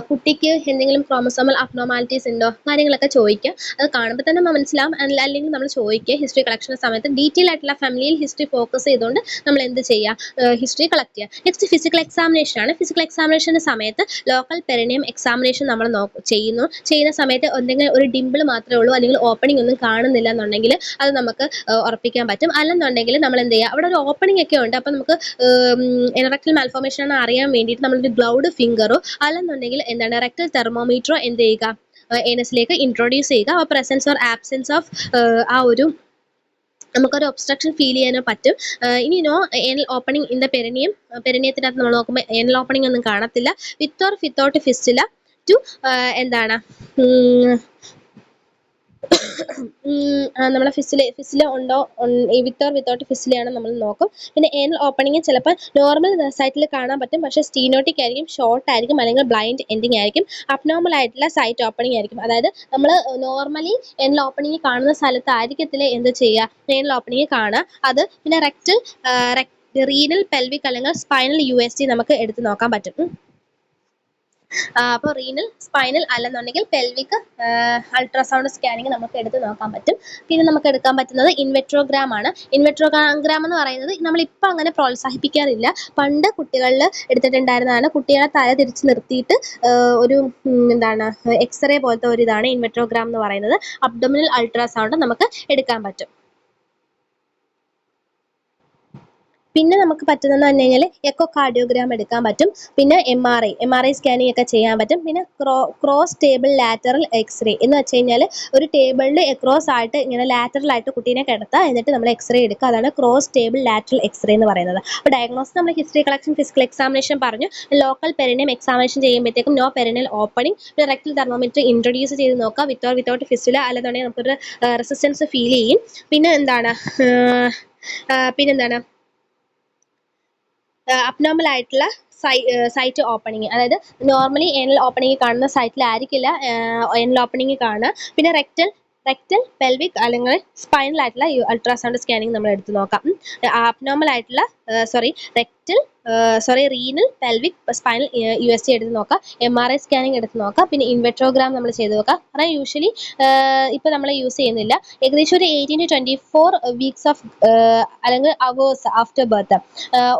കുട്ടിക്ക് എന്തെങ്കിലും ക്രോമസോമൽ അബ്നോർമാലിറ്റീസ് ഉണ്ടോ, കാര്യങ്ങളൊക്കെ ചോദിക്കുക. അത് കാണുമ്പോൾ തന്നെ മനസ്സിലാവും. അല്ലെങ്കിൽ നമ്മൾ ചോദിക്കുക ഹിസ്റ്ററി കളക്ഷൻ സമയത്ത്. ഡീറ്റെയിൽ ആയിട്ടുള്ള ഫാമിലിയിൽ ഹിസ്റ്ററി ഫോക്കസ് ചെയ്തുകൊണ്ട് നമ്മൾ എന്ത് ചെയ്യുക, ഹിസ്റ്ററി കളക്ട് ചെയ്യുക. നെക്സ്റ്റ് ഫിസിക്കൽ എക്സാമിനേഷൻ ആണ്. ഫിസിക്കൽ എക്സാമിനേഷൻ്റെ സമയത്ത് ലോക്കൽ പെരിനിയം എക്സാമിനേഷൻ നമ്മൾ ചെയ്യുന്ന സമയത്ത് എന്തെങ്കിലും ഒരു ഡിമ്പിൾ മാത്രമേ ഉള്ളൂ, അല്ലെങ്കിൽ ഓപ്പണിംഗ് ഒന്നും കാണുന്നില്ല എന്നുണ്ടെങ്കിൽ അത് നമുക്ക് ഉറപ്പിക്കാൻ പറ്റും. അല്ലെന്നുണ്ടെങ്കിൽ നമ്മൾ എന്ത് ചെയ്യുക, അവിടെ ഒരു ഓപ്പണിംഗ് ഒക്കെ ഉണ്ട്, അപ്പോൾ നമുക്ക് എനറക്ടൽ മാൽഫോർമേഷൻ ആണ് അറിയാൻ വേണ്ടിയിട്ട് നമ്മളൊരു ഗ്ലൗഡ് ഫിംഗറോ അല്ലെന്നുണ്ടെങ്കിൽ എന്താണ് റെക്ടൽ തെർമോമീറ്ററോ എന്ത് ചെയ്യുക, ഏനസിലേക്ക് ഇൻട്രൊഡ്യൂസ് ചെയ്യുക. ആ പ്രസൻസ് ഓർ ആബ്സെൻസ് ഓഫ് ആ ഒരു നമുക്കൊരു ഒബ്സ്ട്രക്ഷൻ ഫീൽ ചെയ്യാനോ പറ്റും. ഇനി no anal opening in the പെരിനിയത്തിനകത്ത് നമ്മൾ നോക്കുമ്പോൾ ഏനൽ ഓപ്പണിംഗ് ഒന്നും കാണത്തില്ല. With or without fistula to എന്താണ് നമ്മളെ ഫിസില ഉണ്ടോ, വിത്ത് ഓർ വിത്തൗട്ട് ഫിസിലയാണ് നമ്മൾ നോക്കും. പിന്നെ ഏനൽ ഓപ്പണിംഗ് ചിലപ്പോൾ നോർമൽ സൈറ്റിൽ കാണാൻ പറ്റും, പക്ഷേ സ്റ്റീനോട്ടിക് ആയിരിക്കും, ഷോർട്ട് ആയിരിക്കും, അല്ലെങ്കിൽ ബ്ലൈൻഡ് എൻഡിങ് ആയിരിക്കും. അബ്നോർമൽ ആയിട്ടുള്ള സൈറ്റ് ഓപ്പണിംഗ് ആയിരിക്കും. അതായത് നമ്മൾ നോർമലി ഏനൽ ഓപ്പണിംഗ് കാണുന്ന സ്ഥലത്തായിരിക്കത്തില്ല എന്ത് ചെയ്യുക, ഏനൽ ഓപ്പണിംഗ് കാണുക. അത് പിന്നെ റീനൽ പെൽവിക് അല്ലെങ്കിൽ സ്പൈനൽ USG നമുക്ക് എടുത്ത് നോക്കാൻ പറ്റും. അപ്പോൾ റീനൽ, സ്പൈനൽ അല്ലെന്നുണ്ടെങ്കിൽ പെൽവിക് അൾട്രാസൗണ്ട് സ്കാനിങ് നമുക്ക് എടുത്ത് നോക്കാൻ പറ്റും. പിന്നെ നമുക്ക് എടുക്കാൻ പറ്റുന്നത് ഇൻവെട്രോഗ്രാം ആണ്. ഇൻവെട്രോഗ്രാം എന്ന് പറയുന്നത് നമ്മളിപ്പോൾ അങ്ങനെ പ്രോത്സാഹിപ്പിക്കാറില്ല. പണ്ട് കുട്ടികളിൽ എടുത്തിട്ടുണ്ടായിരുന്നതാണ്. കുട്ടികളെ തല തിരിച്ച് നിർത്തിയിട്ട് ഒരു എന്താണ് എക്സ്റേ പോലത്തെ ഒരു ഇതാണ് ഇൻവെട്രോഗ്രാം എന്ന് പറയുന്നത്. അബ്ഡോമിനൽ അൾട്രാസൗണ്ട് നമുക്ക് എടുക്കാൻ പറ്റും. പിന്നെ നമുക്ക് പറ്റുന്നതെന്ന് പറഞ്ഞു കഴിഞ്ഞാൽ എക്കോ കാർഡിയോഗ്രാം എടുക്കാൻ പറ്റും. പിന്നെ MRI സ്കാനിങ് ഒക്കെ ചെയ്യാൻ പറ്റും. പിന്നെ ക്രോസ് ടേബിൾ ലാറ്ററൽ എക്സ്റേ എന്ന് വെച്ച് കഴിഞ്ഞാൽ ഒരു ടേബിളിൽ എക്രോസ് ആയിട്ട് ഇങ്ങനെ ലാറ്ററൽ ആയിട്ട് കുട്ടീനെ കിടത്തുക, എന്നിട്ട് നമ്മൾ എക്സ്റേ എടുക്കുക. അതാണ് ക്രോസ് ടേബിൾ ലാറ്ററൽ എക്സ്റേ എന്ന് പറയുന്നത്. അപ്പോൾ ഡയഗ്നോസിസ് നമ്മൾ ഹിസ്റ്ററി കളക്ഷൻ, ഫിസിക്കൽ എക്സാമിനേഷൻ പറഞ്ഞു. ലോക്കൽ പെരിനിയം എക്സാമിനേഷൻ ചെയ്യുമ്പോഴത്തേക്കും നോ പെരിനൽ ഓപ്പണിംഗ്, പിന്നെ റെക്ടൽ തെർമോമീറ്റർ ഇൻട്രൊഡ്യൂസ് ചെയ്ത് നോക്കുക. വിത്തൗട്ട് ഫിസ്റ്റുല അല്ലെന്നുണ്ടെങ്കിൽ നമുക്കൊരു റെസിസ്റ്റൻസ് ഫീൽ ചെയ്യും. പിന്നെ പിന്നെന്താണ് അബ്നോർമൽ ആയിട്ടുള്ള സൈറ്റ് ഓപ്പണിങ്, അതായത് നോർമലി ഏനൽ ഓപ്പണിംഗ് കാണുന്ന സൈറ്റിലായിരിക്കില്ല ഏനൽ ഓപ്പണിംഗ് കാണുക. പിന്നെ റെക്ടൽ, പെൽവിക് അല്ലെങ്കിൽ സ്പൈനൽ ആയിട്ടുള്ള അൾട്രാസൗണ്ട് സ്കാനിങ് നമ്മൾ എടുത്ത് നോക്കാം. അബ്നോർമൽ ആയിട്ടുള്ള റീനൽ, പെൽവിക്, സ്പൈനൽ USG എടുത്ത് നോക്കാം. MRI സ്കാനിങ് എടുത്ത് നോക്കാം. പിന്നെ ഇൻവെട്രോഗ്രാം നമ്മൾ ചെയ്ത് നോക്കാം. കാരണം യൂഷ്വലി ഇപ്പോൾ നമ്മൾ യൂസ് ചെയ്യുന്നില്ല. ഏകദേശം ഒരു 18 to 24 വീക്സ് ഓഫ് അല്ലെങ്കിൽ അവേഴ്സ് ആഫ്റ്റർ ബർത്ത്,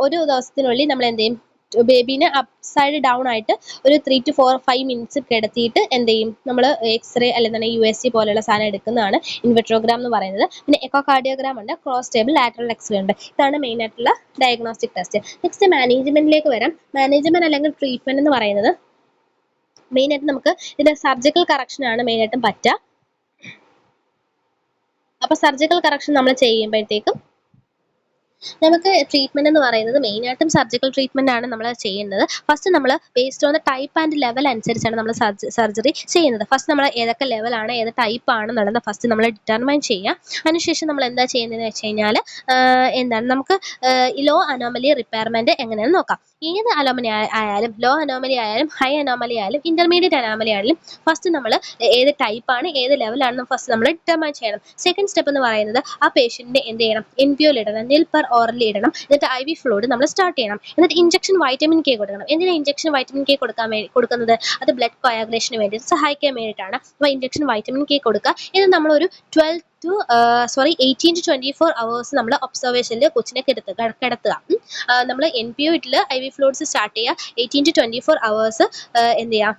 ഒരു ദിവസത്തിനുള്ളിൽ നമ്മൾ എന്ത് ചെയ്യും, ബേബീനെ അപ്സൈഡ് ഡൗൺ ആയിട്ട് ഒരു 3 to 5 മിനിറ്റ്സ് കിടത്തിയിട്ട് എന്ത് ചെയ്യും, നമ്മൾ എക്സ്റേ അല്ലെങ്കിൽ USG പോലെയുള്ള സാധനം എടുക്കുന്നതാണ് ഇൻവെട്രോഗ്രാം എന്ന് പറയുന്നത്. പിന്നെ എക്കോ കാർഡിയോഗ്രാം ഉണ്ട്, ക്രോസ് ടേബിൾ ലാറ്ററൽ എക്സ്റേ ഉണ്ട്. ഇതാണ് മെയിൻ ആയിട്ടുള്ള ഡയഗ്നോസ്റ്റിക് ടെസ്റ്റ്. നെക്സ്റ്റ് മാനേജ്മെന്റിലേക്ക് വരാം. മാനേജ്മെന്റ് അല്ലെങ്കിൽ ട്രീറ്റ്മെന്റ് എന്ന് പറയുന്നത് മെയിനായിട്ട് നമുക്ക് ഇതിന്റെ സർജിക്കൽ കറക്ഷൻ ആണ് മെയിനായിട്ടും പറ്റുക. അപ്പോൾ സർജിക്കൽ കറക്ഷൻ നമ്മൾ ചെയ്യുമ്പോഴത്തേക്കും നമുക്ക് ട്രീറ്റ്മെന്റ് എന്ന് പറയുന്നത് മെയിനായിട്ടും സർജിക്കൽ ട്രീറ്റ്മെന്റ് ആണ് നമ്മൾ ചെയ്യുന്നത്. ഫസ്റ്റ് നമ്മൾ based on the type and level അനുസരിച്ചാണ് നമ്മൾ സർജറി ചെയ്യുന്നത്. ഫസ്റ്റ് നമ്മൾ ഏതൊക്കെ ലെവലാണ്, ഏത് ടൈപ്പ് ആണെന്നുള്ളത് ഫസ്റ്റ് നമ്മൾ ഡിറ്റർമൈൻ ചെയ്യുക. അതിനുശേഷം നമ്മൾ എന്താ ചെയ്യുന്നതെന്ന് വെച്ച് കഴിഞ്ഞാൽ നമുക്ക് ലോ അനോമലി റിപ്പയർമെന്റ് എങ്ങനെയാണെന്ന് നോക്കാം. ഏത് അനോമലി ആയാലും, ലോ അനോമലി ആയാലും, ഹൈ അനോമലി ആയാലും, ഇന്റർമീഡിയറ്റ് അനോമലി ആയാലും ഫസ്റ്റ് നമ്മൾ ഏത് ടൈപ്പാണ്, ഏത് ലെവലാണെന്ന് ഫസ്റ്റ് നമ്മൾ ഡിറ്റർമൈൻ ചെയ്യണം. സെക്കൻഡ് സ്റ്റെപ്പ് എന്ന് പറയുന്നത് ആ പേഷ്യന്റിനെ എന്ത് ചെയ്യണം, NPO ഇടണം, നിൽ പെർ ഓറലി ഇടണം. എന്നിട്ട് IV ഫ്ലൂയിഡ് നമ്മൾ സ്റ്റാർട്ട് ചെയ്യണം. എന്നിട്ട് ഇഞ്ചക്ഷൻ വൈറ്റമിൻ K കൊടുക്കണം. എന്തിനാണ് ഇഞ്ചക്ഷൻ വൈറ്റമിൻ K കൊടുക്കുന്നത്? അത് ബ്ലഡ് കോയാഗുലേഷന് വേണ്ടിയിട്ട് സഹായിക്കാൻ വേണ്ടിയിട്ടാണ്. അപ്പോൾ ഇഞ്ചക്ഷൻ വൈറ്റമിൻ K കൊടുക്കുക. ഇത് നമ്മളൊരു 18 to 24 hours നമ്മൾ ഒബ്സർവേഷനിൽ കൊച്ചിനെ കിടത്തുക. നമ്മൾ NPO ഇട്ടിൽ IV ഫ്ലൂയിഡ്സ് സ്റ്റാർട്ട് ചെയ്യുക. 18 to 24 hours എന്ത് ചെയ്യുക,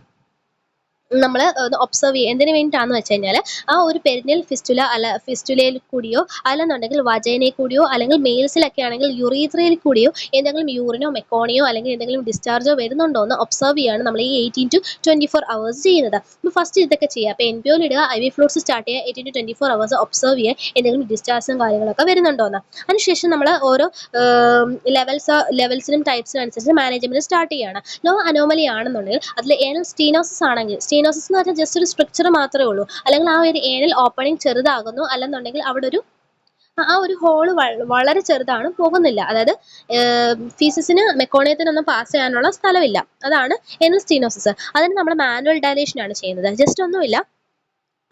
നമ്മൾ ഒബ്സർവ് ചെയ്യുക. എന്തിനു വേണ്ടിയിട്ടാണെന്ന് വെച്ച് കഴിഞ്ഞാൽ ആ ഒരു പെരിനിയൽ ഫിസ്റ്റുല ഫിസ്റ്റുലയിൽ കൂടിയോ അല്ലെന്നുണ്ടെങ്കിൽ വജൈനയിൽ കൂടിയോ അല്ലെങ്കിൽ മെയിൽസിലൊക്കെ ആണെങ്കിൽ യുറീത്രയിൽ കൂടിയോ എന്തെങ്കിലും യൂറിനോ മെക്കോണിയോ അല്ലെങ്കിൽ എന്തെങ്കിലും ഡിസ്ചാർജോ വരുന്നുണ്ടോ എന്ന് ഒബ്സർവ് ചെയ്യാണ് നമ്മൾ ഈ 18 to 24 hours ചെയ്യുന്നത്. അപ്പോൾ ഫസ്റ്റ് ഇതൊക്കെ ചെയ്യുക. അപ്പോൾ NPOയിൽ ഇടുക, IV ഫ്ലൂയിഡ്സ് സ്റ്റാർട്ട് ചെയ്യുക, 18 to 24 hours ഒബ്സർവ് ചെയ്യുക എന്തെങ്കിലും ഡിസ്ചാർജും കാര്യങ്ങളൊക്കെ വരുന്നുണ്ടോ എന്ന്. അതിനുശേഷം നമ്മൾ ഓരോ ലെവൽസിനും ടൈപ്സിനും അനുസരിച്ച് മാനേജ്മെന്റ് സ്റ്റാർട്ട് ചെയ്യുകയാണ്. ലോ അനോമലി ആണെന്നുണ്ടെങ്കിൽ അതിൽ ഏനൽ സ്റ്റീനോസിസ് ആണെങ്കിൽ, സ്റ്റീനോസിസ് എന്ന് പറഞ്ഞാൽ ജസ്റ്റ് ഒരു സ്ട്രക്ചർ മാത്രമേ ഉള്ളൂ, അല്ലെങ്കിൽ ആ ഒരു ഏനൽ ഓപ്പണിംഗ് ചെറുതാകുന്നു, അല്ലെന്നുണ്ടെങ്കിൽ അവിടെ ഒരു ഹോള് വളരെ ചെറുതാണ്, പോകുന്നില്ല, അതായത് ഫീസസിന് മെക്കോണിയത്തിനൊന്നും പാസ് ചെയ്യാനുള്ള സ്ഥലമില്ല, അതാണ് ഏനൽ സ്റ്റീനോസിസ്. അതിന് നമ്മൾ മാനുവൽ ഡയലേഷൻ ആണ് ചെയ്യുന്നത്. ജസ്റ്റ് ഒന്നുമില്ല,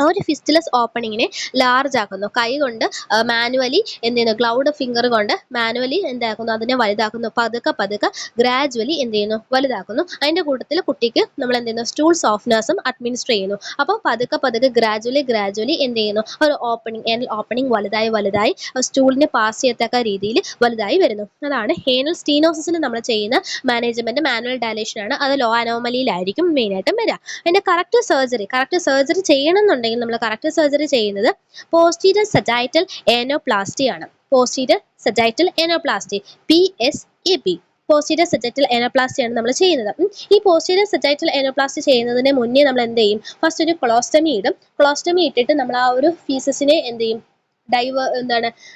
ആ ഒരു ഫിസ്റ്റുലസ് ഓപ്പണിങ്ങിനെ ലാർജ് ആക്കുന്നു, കൈ കൊണ്ട് മാനുവലി എന്ത് ചെയ്യുന്നു, ഗ്ലൗഡ് ഫിംഗർ കൊണ്ട് മാനുവലി എന്താക്കുന്നു, അതിനെ വലുതാക്കുന്നു, പതുക്കെ പതുക്കെ ഗ്രാജുവലി എന്ത് ചെയ്യുന്നു, വലുതാക്കുന്നു. അതിൻ്റെ കൂട്ടത്തിൽ കുട്ടിക്ക് നമ്മൾ എന്ത് ചെയ്യുന്നു, സ്റ്റൂൾ സോഫ്റ്റ്നേഴ്സും അഡ്മിനിസ്റ്റർ ചെയ്യുന്നു. അപ്പോൾ പതുക്കെ പതുക്കെ ഗ്രാജുവലി എന്ത് ചെയ്യുന്നു, ഒരു ഓപ്പണിംഗ് വലുതായി സ്റ്റൂളിനെ പാസ് ചെയ്യത്തക്ക രീതിയിൽ വലുതായി വരുന്നു. അതാണ് ഏനൽ സ്റ്റീനോസിസിന് നമ്മൾ ചെയ്യുന്ന മാനേജ്മെന്റ് മാനുവൽ ഡയലേഷൻ ആണ്. അത് ലോ അനോമലിയിലായിരിക്കും മെയിനായിട്ടും വരിക. അതിൻ്റെ കറക്റ്റ് സർജറി ചെയ്യണമെന്നുണ്ടെങ്കിൽ നമ്മൾ കറക്റ്റ് സർജറി ചെയ്യുന്നത് പോസ്റ്റീരിയർ സജൈറ്റൽ ഏനോപ്ലാസ്റ്റി ആണ്. Posterior sagittal anoplasty, PSAP, posterior sagittal anoplasty ആണ് നമ്മൾ ചെയ്യുന്നത്. ഈ പോസ്റ്റീരിയർ സജൈറ്റൽ ഏനോപ്ലാസ്റ്റി ചെയ്യുന്നതിന് മുന്നേ നമ്മൾ എന്ത് ചെയ്യും, ഫസ്റ്റ് ഒരു കൊളോസ്റ്റമി ഇടും. കൊളോസ്റ്റമി ഇട്ടിട്ട് നമ്മൾ ആ ഒരു ഫീസസിനെ എന്ത് ചെയ്യും,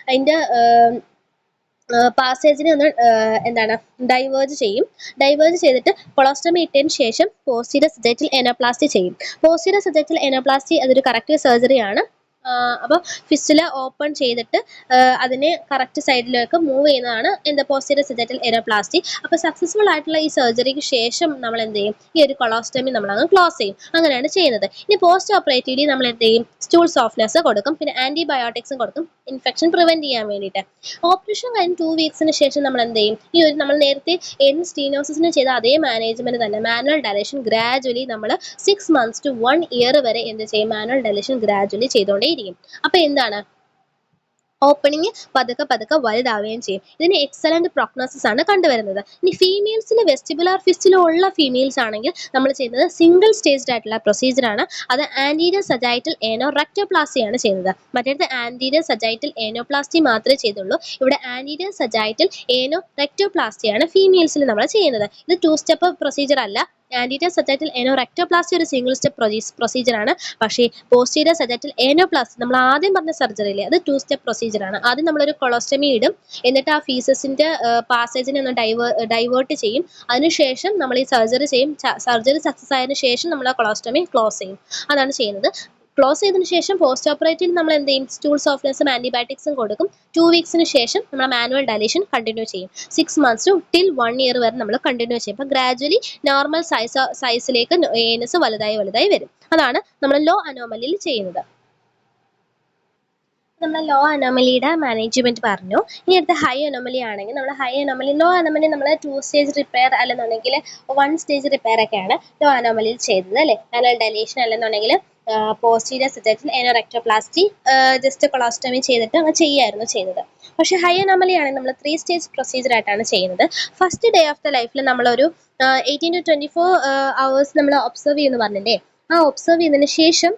അതിൻ്റെ പാസേജിനെ ഒന്ന് ഡൈവേർജ് ചെയ്തിട്ട് കൊളോസ്റ്റമി ഇട്ടതിന് ശേഷം പോസ്റ്റീരിയർ സജൈറ്റൽ ഏനോപ്ലാസ്റ്റി ചെയ്യും. പോസ്റ്റീരിയർ സജൈറ്റൽ ഏനോപ്ലാസ്റ്റി അതൊരു കറക്റ്റ് സർജറിയാണ്. അപ്പോൾ ഫിസ്റ്റുല ഓപ്പൺ ചെയ്തിട്ട് അതിനെ കറക്റ്റ് സൈഡിലേക്ക് മൂവ് ചെയ്യുന്നതാണ് പോസ്റ്റീരിയർ സജൈറ്റൽ ഏനോപ്ലാസ്റ്റി. അപ്പോൾ സക്സസ്ഫുൾ ആയിട്ടുള്ള ഈ സർജറിക്ക് ശേഷം നമ്മൾ എന്ത് ചെയ്യും, ഈ ഒരു കൊളോസ്റ്റമി നമ്മൾ അങ്ങ് ക്ലോസ് ചെയ്യും. അങ്ങനെയാണ് ചെയ്യുന്നത്. ഇനി പോസ്റ്റ് ഓപ്പറേറ്റീവ്ലി നമ്മൾ എന്ത് ചെയ്യും, സ്റ്റൂൾ സോഫ്റ്റ്നസ് കൊടുക്കും, പിന്നെ ആന്റിബയോട്ടിക്സും കൊടുക്കും, ഇൻഫെക്ഷൻ പ്രിവെന്റ് ചെയ്യാൻ വേണ്ടിയിട്ട്. ഓപ്പറേഷൻ കഴിഞ്ഞ് 2 വീക്സിന് ശേഷം നമ്മൾ എന്ത് ചെയ്യും, ഈ ഒരു നമ്മൾ നേരത്തെ സ്റ്റീനോസിസിന് ചെയ്ത അതേ മാനേജ്മെന്റ് തന്നെ മാനുവൽ ഡയലേഷൻ ഗ്രാജുവലി നമ്മൾ 6 months to 1 year വരെ എന്ത് ചെയ്യും, മാനുവൽ ഡയലേഷൻ ഗ്രാജുവലി ചെയ്തുകൊണ്ടേയിരിക്കും. അപ്പൊ എന്താണ്, ഓപ്പണിങ് പതുക്കെ വലുതാവുകയും ചെയ്യും. ഇതിന് എക്സലന്റ് പ്രോഗ്നോസിസ് ആണ് കണ്ടുവരുന്നത്. ഇനി ഫീമെയിൽസിൽ വെസ്റ്റിബുലാർ ഫിസ്റ്റുല ഉള്ള ഫീമെയിൽസ് ആണെങ്കിൽ നമ്മൾ ചെയ്യുന്നത് സിംഗിൾ സ്റ്റേജ്ഡ് ആയിട്ടുള്ള പ്രൊസീജിയർ ആണ്. അത് ആന്റീരിയർ സജൈറ്റൽ ഏനോറെക്ടോപ്ലാസ്റ്റി ആണ് ചെയ്യുന്നത്. മറ്റേത് ആന്റീരിയർ സജൈറ്റൽ ഏനോപ്ലാസ്റ്റി മാത്രമേ ചെയ്തുള്ളൂ. ഇവിടെ ആന്റീരിയർ സജൈറ്റൽ ഏനോറെക്ടോപ്ലാസ്റ്റി ആണ് ഫീമെയിൽസിൽ നമ്മൾ ചെയ്യുന്നത്. ഇത് 2 സ്റ്റെപ്പ് പ്രൊസീജിയർ അല്ല. ആന്റീരിയർ സജൈറ്റൽ ഏനോറെക്ടോപ്ലാസ്റ്റി ഒരു സിംഗിൾ സ്റ്റെപ്പ് പ്രൊസീജിയർ ആണ്. പക്ഷേ പോസ്റ്റീരിയർ സജൈറ്റൽ ഏനോപ്ലാസ്റ്റി നമ്മൾ ആദ്യം പറഞ്ഞ സർജറിയില്ലേ, അത് 2 സ്റ്റെപ്പ് പ്രൊസീജിയർ ആണ്. ആദ്യം നമ്മളൊരു കൊളോസ്റ്റമി ഇടും, എന്നിട്ട് ആ ഫീസസിന്റെ പാസേജിനെ ഒന്ന് ഡൈവേർട്ട് ചെയ്യും. അതിനുശേഷം നമ്മൾ ഈ സർജറി ചെയ്യും. സർജറി സക്സസ് ആയതിനു ശേഷം നമ്മൾ ആ കൊളോസ്റ്റമി ക്ലോസ് ചെയ്യും. അതാണ് ചെയ്യുന്നത്. ക്ലോസ് ചെയ്തതിനു ശേഷം പോസ്റ്റ് ഓപ്പറേറ്റീവ് നമ്മൾ എന്ത് ചെയ്യും, സ്റ്റൂൾ സോഫ്റ്റ്നസും ആന്റിബയോട്ടിക്സും കൊടുക്കും. 2 വീക്സിന് ശേഷം നമ്മൾ മാനുവൽ ഡയലേഷൻ കണ്ടിന്യൂ ചെയ്യും. 6 months to till 1 year വരെ നമ്മൾ കണ്ടിന്യൂ ചെയ്യും. അപ്പോൾ ഗ്രാജുവലി നോർമൽ സൈസിലേക്ക് ഏനസ് വലുതായി വരും. അതാണ് നമ്മൾ ലോ അനോമലിയിൽ ചെയ്യുന്നത്. നമ്മൾ ലോ അനോമലിയുടെ മാനേജ്മെന്റ് പറഞ്ഞു. ഇനി അടുത്ത ഹൈ അനോമലി ആണെങ്കിൽ നമ്മൾ ലോ അനോമലി നമ്മൾ 2 സ്റ്റേജ് റിപ്പയർ അല്ലെന്നുണ്ടെങ്കിൽ 1 സ്റ്റേജ് റിപ്പയർ ഒക്കെയാണ് ലോ അനോമലിയിൽ ചെയ്തത് അല്ലേ. മാനുവൽ ഡയലേഷൻ അല്ലെന്നുണ്ടെങ്കിൽ പോസ്റ്റീരിയർ സജൈറ്റൽ ഏനോറെക്ടോപ്ലാസ്റ്റി ജസ്റ്റ് കൊളോസ്റ്റമി ചെയ്തിട്ട് അങ്ങ് ചെയ്യായിരുന്നു ചെയ്തത്. പക്ഷേ ഹൈ അനോമലി ആണെങ്കിൽ നമ്മൾ 3 സ്റ്റേജ് പ്രൊസീജിയർ ആയിട്ടാണ് ചെയ്യുന്നത്. ഫസ്റ്റ് ഡേ ഓഫ് ദ ലൈഫിൽ നമ്മളൊരു 18 to 24 hours നമ്മൾ ഒബ്സർവ് ചെയ്യുന്നു പറഞ്ഞില്ലേ. ആ ഒബ്സർവ് ചെയ്തതിന് ശേഷം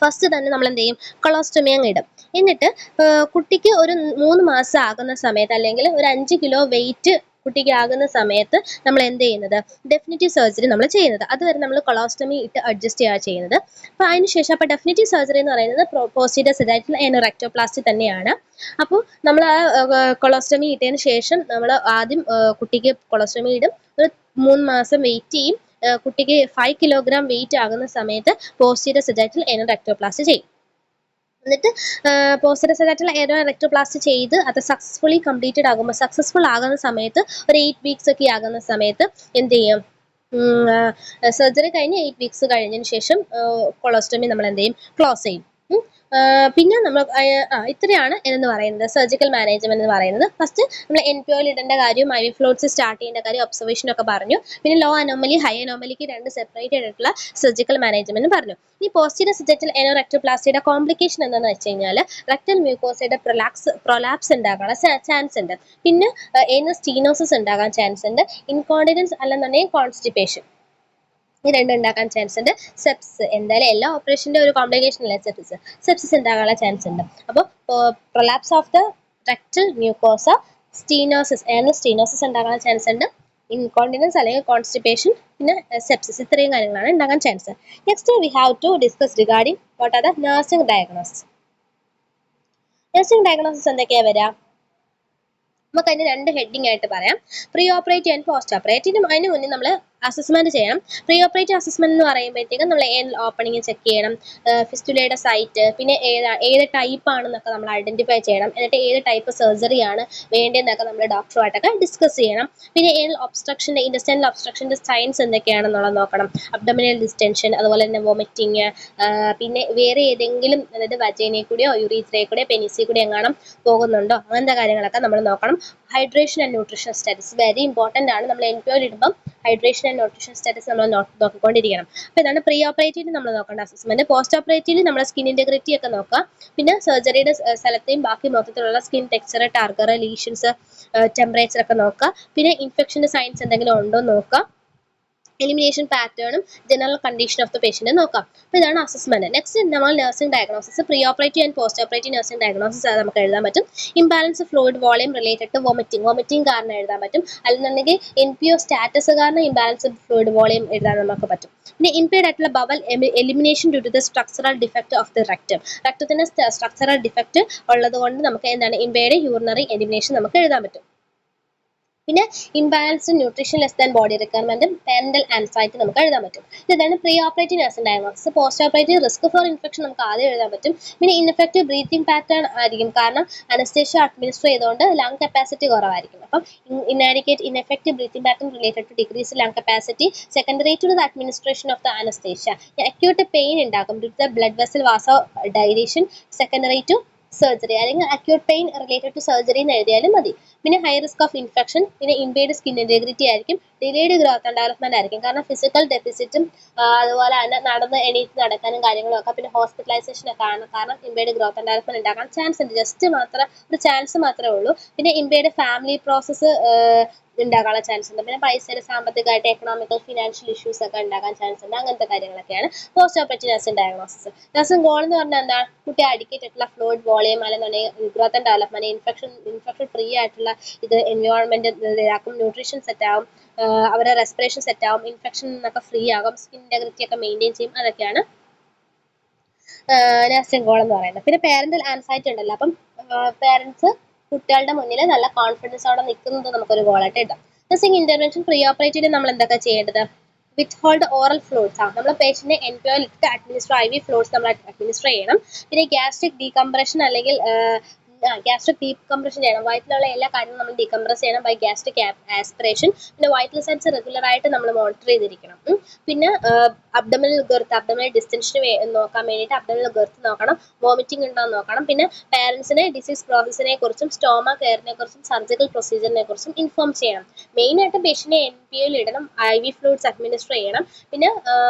ഫസ്റ്റ് തന്നെ നമ്മൾ എന്ത് ചെയ്യും, കൊളോസ്റ്റമി അങ്ങ് ഇടും. എന്നിട്ട് കുട്ടിക്ക് ഒരു 3 മാസം ആകുന്ന സമയത്ത് അല്ലെങ്കിൽ ഒരു 5 കിലോ വെയിറ്റ് കുട്ടിക്ക് ആകുന്ന സമയത്ത് നമ്മൾ എന്ത് ചെയ്യുന്നത്, ഡെഫിനിറ്റീവ് സർജറി നമ്മൾ ചെയ്യുന്നത്. അതുവരെ നമ്മൾ കൊളോസ്റ്റമി ഇട്ട് അഡ്ജസ്റ്റ് ചെയ്യുക ചെയ്യുന്നത്. അപ്പോൾ അതിനുശേഷം അപ്പോൾ ഡെഫിനിറ്റീവ് സർജറി എന്ന് പറയുന്നത് പോസ്റ്റീരിയർ സജൈറ്റൽ ഏനോറെക്ടോപ്ലാസ്റ്റി തന്നെയാണ്. അപ്പോൾ നമ്മൾ ആ കൊളോസ്റ്റമി ഇട്ടതിന് ശേഷം നമ്മൾ ആദ്യം കുട്ടിക്ക് കൊളോസ്റ്റമി ഇടും. ഒരു 3 മാസം വെയിറ്റ് ചെയ്യും. കുട്ടിക്ക് 5 കിലോഗ്രാം വെയിറ്റ് ആകുന്ന സമയത്ത് പോസ്റ്റീരിയർ സജൈറ്റൽ ഏനോറെക്ടോപ്ലാസ്റ്റി ചെയ്യും. എന്നിട്ട് പോസ്റ്റീരിയർ സജൈറ്റൽ ഏനോറെക്ടോപ്ലാസ്റ്റി ചെയ്ത് അത് സക്സസ്ഫുൾ ആകുന്ന സമയത്ത് ഒരു 8 വീക്സ് ഒക്കെ ആകുന്ന സമയത്ത് എന്ത് ചെയ്യും, സർജറി കഴിഞ്ഞ് 8 വീക്സ് കഴിഞ്ഞതിന് ശേഷം കൊളോസ്റ്റമി നമ്മൾ എന്ത് ചെയ്യും, ക്ലോസ് ചെയ്യും. പിന്നെ നമ്മൾ ഇത്രയാണ് എന്ന് പറയുന്നത് സർജിക്കൽ മാനേജ്മെന്റ് എന്ന് പറയുന്നത്. ഫസ്റ്റ് നമ്മൾ NPOയിൽ ഇടേണ്ട കാര്യം, IV ഫ്ലൂയിഡ്സ് സ്റ്റാർട്ട് ചെയ്യേണ്ട കാര്യം, ഒബ്സർവേഷൻ ഒക്കെ പറഞ്ഞു. പിന്നെ ലോ അനോമലി ഹൈ അനോമലിക്ക് 2 സെപ്പറേറ്റ് ആയിട്ടുള്ള സർജിക്കൽ മാനേജ്മെന്റ് പറഞ്ഞു. ഈ പോസ്റ്റീരിയർ സജൈറ്റൽ ഏനോറെക്ടോപ്ലാസ്റ്റിയുടെ കോംപ്ലിക്കേഷൻ എന്താണെന്ന് വെച്ച് കഴിഞ്ഞാൽ റെക്ടൽ മ്യൂക്കോസയുടെ പ്രൊലാപ്സ് ഉണ്ടാകാനുള്ള ചാൻസ് ഉണ്ട്. പിന്നെ ഏനൽ സ്റ്റീനോസിസ് ഉണ്ടാകാൻ ചാൻസ് ഉണ്ട്. ഇൻകോണ്ടിനൻസ് അല്ലെന്നുണ്ടെങ്കിൽ കോൺസ്റ്റിപ്പേഷൻ. ഈ രണ്ടും ഉണ്ടാക്കാൻ ചാൻസ് ഉണ്ട്. സെപ്സിസ് എന്തായാലും എല്ലാ ഓപ്പറേഷൻ്റെ ഒരു കോംപ്ലിക്കേഷൻ അല്ലേ സെപ്സിസ്. സെപ്സിസ് ഉണ്ടാകാനുള്ള ചാൻസ് ഉണ്ട്. അപ്പോൾ prolapse of the rectal mucosa, stenosis stenosis ഉണ്ടാകാൻ ചാൻസ് ഉണ്ട്. ഇൻകോണ്ടിനൻസ് അല്ലെങ്കിൽ കോൺസ്റ്റിപ്പേഷൻ, പിന്നെ സെപ്സിസ്, ഇത്രയും കാര്യങ്ങളാണ് ഉണ്ടാകാൻ chance. Next we have to discuss regarding what are the nursing diagnosis. Nursing diagnosis എന്തൊക്കെയാണ് വരിക? നമുക്ക് അതിന് രണ്ട് ഹെഡിങ് ആയിട്ട് പറയാം. Pre operative and post operative. അതിന് മുന്നേ നമ്മൾ അസസ്മെന്റ് ചെയ്യണം. പ്രീ ഓപ്പറേറ്റീവ് അസസ്മെന്റ് എന്ന് പറയുമ്പോഴത്തേക്കും നമ്മൾ ഏത് ഓപ്പണിംഗ് ചെക്ക് ചെയ്യണം, ഫിസ്റ്റുലയുടെ സൈറ്റ്, പിന്നെ ഏത് ടൈപ്പ് ആണെന്നൊക്കെ നമ്മൾ ഐഡന്റിഫൈ ചെയ്യണം. എന്നിട്ട് ഏത് ടൈപ്പ് സർജറി ആണ് വേണ്ടതെന്നൊക്കെ നമ്മൾ ഡോക്ടറുമായിട്ടൊക്കെ ഡിസ്കസ് ചെയ്യണം. പിന്നെ ഏത് ഒബ്സ്ട്രക്ഷൻ്റെ ഇൻറ്റസ്റ്റൈനൽ ഒബ്സ്ട്രക്ഷൻ്റെ സൈൻസ് എന്തൊക്കെയാണെന്നുള്ളത് നോക്കണം. അബ്ഡോമിനൽ ഡിസ്റ്റൻഷൻ, അതുപോലെ തന്നെ വൊമിറ്റിങ്, പിന്നെ വേറെ ഏതെങ്കിലും, അതായത് വജൈനയിൽ കൂടെയോ യൂറീത്രയിൽ കൂടെയോ പെനിസിൽ കൂടെ എങ്ങാനും പോകുന്നുണ്ടോ, അങ്ങനത്തെ കാര്യങ്ങളൊക്കെ നമ്മൾ നോക്കണം. Hydration and nutrition status very important ആണ്. നമ്മൾ എൻക്വയറി ഇടുമ്പം ഹൈഡ്രേഷൻ ആൻഡ് ന്യൂട്രീഷൻ സ്റ്റാറ്റസ് നമ്മൾ നോക്കിക്കൊണ്ടിരിക്കണം. അപ്പോൾ ഇതാണ് പ്രീ ഓപ്പറേറ്റീവ് നമ്മൾ നോക്കേണ്ട അസസ്മെന്റ്. പോസ്റ്റ് ഓപ്പറേറ്റീവ് നമ്മുടെ സ്കിൻ ഇന്റഗ്രിറ്റി ഒക്കെ നോക്കുക. പിന്നെ സർജറിയുടെ സ്ഥലത്തെയും ബാക്കി മൊത്തത്തിലുള്ള സ്കിൻ ടെക്സ്ചർ, ടാർഗർ, ലീഷൻസ്, ടെമ്പറേച്ചർ ഒക്കെ നോക്കുക. പിന്നെ ഇൻഫെക്ഷൻ്റെ സൈൻസ് എന്തെങ്കിലും ഉണ്ടോ എന്ന് നോക്കുക. എലിമിനേഷൻ പാറ്റേണും general condition of the patient നോക്കാം. അപ്പോൾ ഇതാണ് അസസ്മെന്റ്. നെക്സ്റ്റ് നമ്മൾ nursing diagnosis, pre operative and post operative nursing diagnosis നമുക്ക് എഴുതാൻ പറ്റും. Imbalance fluid volume related to vomiting കാരണം എഴുതാൻ പറ്റും. അല്ലെന്നുണ്ടെങ്കിൽ NPO സ്റ്റാറ്റസ് കാരണം ഇംബാലൻസ് ഫ്ലൂയിഡ് വോളിയം എഴുതാൻ നമുക്ക് പറ്റും. പിന്നെ ഇംപെയർഡ് ആയിട്ടുള്ള bowel elimination due to the structural defect of the rectum. റെക്ടത്തിന് സ്ട്രക്ചറൽ ഡിഫക്റ്റ് ഉള്ളത് കൊണ്ട് നമുക്ക് എന്താണ് ഇംപെയർഡ് യൂറിനറി എലിമിനേഷൻ നമുക്ക് എഴുതാൻ പറ്റും. പിന്നെ imbalanced nutrition less than body റിക്വയർമെന്റും പാരന്റൽ ആൻസൈറ്റി നമുക്ക് എഴുതാൻ പറ്റും. ഇതാണ് pre operative nursing diagnosis. Post operative risk for infection നമുക്ക് ആദ്യം എഴുതാൻ പറ്റും. പിന്നെ ഇൻഫെക്റ്റീവ് ബ്രീത്തിങ് പാറ്റേൺ ആയിരിക്കും, കാരണം അനസ്തേഷ്യ അഡ്മിനിസ്റ്റർ ചെയ്തുകൊണ്ട് ലങ് കപ്പാസിറ്റി കുറവായിരിക്കും. അപ്പം ineffective breathing pattern related to decrease lung capacity secondary to the administration of the anaesthesia. Acute pain ഉണ്ടാക്കും due to the blood vessel vasodilation secondary to surgery, അല്ലെങ്കിൽ acute pain related to surgery എന്ന് എഴുതിയാലും മതി. പിന്നെ ഹൈ റിസ്ക് ഓഫ് ഇൻഫെക്ഷൻ, പിന്നെ ഇംപെയർഡ് സ്കിൻ ഇന്റഗ്രിറ്റി ആയിരിക്കും, ഡിലേഡ് ഗ്രോത്ത് ആൻഡ് ഡെവലപ്മെന്റ് ആയിരിക്കും, കാരണം ഫിസിക്കൽ ഡെഫിസിറ്റും അതുപോലെ തന്നെ നടന്ന് എണീറ്റ് നടക്കാനും കാര്യങ്ങളും ഒക്കെ, പിന്നെ ഹോസ്പിറ്റലൈസേഷൻ ഒക്കെ ആണ്. കാരണം ഇംപെയർഡ് ഗ്രോത്ത് ആൻഡ് ഡെവലപ്മെന്റ് ഉണ്ടാക്കാൻ ചാൻസ് ഉണ്ട്, ജസ്റ്റ് മാത്രം ഒരു ചാൻസ് മാത്രമേ ഉള്ളൂ. പിന്നെ ഇംപെയർഡ് ഫാമിലി പ്രോസസ്സ് ഉണ്ടാകാനുള്ള ചാൻസ് ഉണ്ട്. പിന്നെ പൈസയുടെ സാമ്പത്തികമായിട്ട് എക്കണോമിക്കൽ ഫിനാൻഷ്യൽ ഇഷ്യൂസ് ഒക്കെ ഉണ്ടാകാൻ ചാൻസ് ഉണ്ട്. അങ്ങനത്തെ കാര്യങ്ങളൊക്കെയാണ് post operative nursing diagnosis. Nursing goal എന്ന് പറഞ്ഞാൽ എന്താ? കുട്ടി അഡിക്കേറ്റ് ആയിട്ടുള്ള ഫ്ലൂയിഡ് വോളിയം, അല്ലെന്നുണ്ടെങ്കിൽ growth and development, infection free ആയിട്ടുള്ള ഇത് എൻവയോൺമെന്റ് ഇതാക്കും, ന്യൂട്രീഷൻ സെറ്റ് ആവും, അവരുടെ റെസ്പിറേഷൻ സെറ്റ് ആവും, ഇൻഫെക്ഷൻ നിന്നൊക്കെ ഫ്രീ ആകും, സ്കിൻ ഇന്റഗ്രിറ്റി ഒക്കെ മെയിൻറ്റെയിൻ ചെയ്യും. അതൊക്കെയാണ് നഴ്സിംഗ് ഗോൾ എന്ന് പറയുന്നത്. പിന്നെ പാരന്റൽ ആൻസൈറ്റി ഉണ്ടല്ലോ, അപ്പം പേരൻസ് കുട്ടികളുടെ മുന്നിൽ നല്ല കോൺഫിഡൻസോടെ നിൽക്കുന്നത് നമുക്കൊരു ഗോളായിട്ട് ഇടാം. നഴ്സിംഗ് ഇന്റർവെൻഷൻ പ്രീ ഓപ്പറേറ്റീവ് നമ്മൾ എന്തൊക്കെ ചെയ്യേണ്ടത്? വിത്ത് ഹോൾഡ് ഓറൽ ഫ്ലൂയിഡ്സ് ആണ്. നമ്മൾ പേഷ്യന്റിനെ NPO ഇട്ട് അഡ്മിനിസ്റ്റർ IV ഫ്ലൂയിഡ്സ് നമ്മൾ അഡ്മിനിസ്റ്റർ ചെയ്യണം. പിന്നെ ഗ്യാസ്ട്രിക് ഡീകംപ്രഷൻ, അല്ലെങ്കിൽ ഗ്യാസ്ട്രിക് ഡീകംപ്രഷൻ ചെയ്യണം. വയറ്റിലുള്ള എല്ലാ കാര്യങ്ങളും നമ്മൾ ഡീകംപ്രസ് ചെയ്യണം ബൈ ഗ്യാസ്ട്രിക് ആസ്പിറേഷൻ. പിന്നെ വൈറ്റൽ സൈൻസ് റെഗുലർ ആയിട്ട് നമ്മൾ മോണിറ്റർ ചെയ്തിരിക്കണം. പിന്നെ അബ്ഡമിനൽ ഡിസ്റ്റൻഷന് നോക്കാൻ വേണ്ടിയിട്ട് അബ്ഡമിനൽ ഗർത്ത് നോക്കണം, വോമിറ്റിംഗ് ഉണ്ടോ എന്ന് നോക്കണം. പിന്നെ പാരൻസിനെ ഡിസീസ് പ്രോസസ്സിനെ കുറിച്ചും സ്റ്റോമ കെയറിനെ കുറിച്ചും സർജിക്കൽ പ്രൊസീജിയറിനെ കുറിച്ചും ഇൻഫോം ചെയ്യണം. മെയിനായിട്ട് പേഷ്യന്റിനെ NPO ഇടണം, IV ഫ്ലൂയിഡ്സ് അഡ്മിനിസ്റ്റർ ചെയ്യണം. പിന്നെ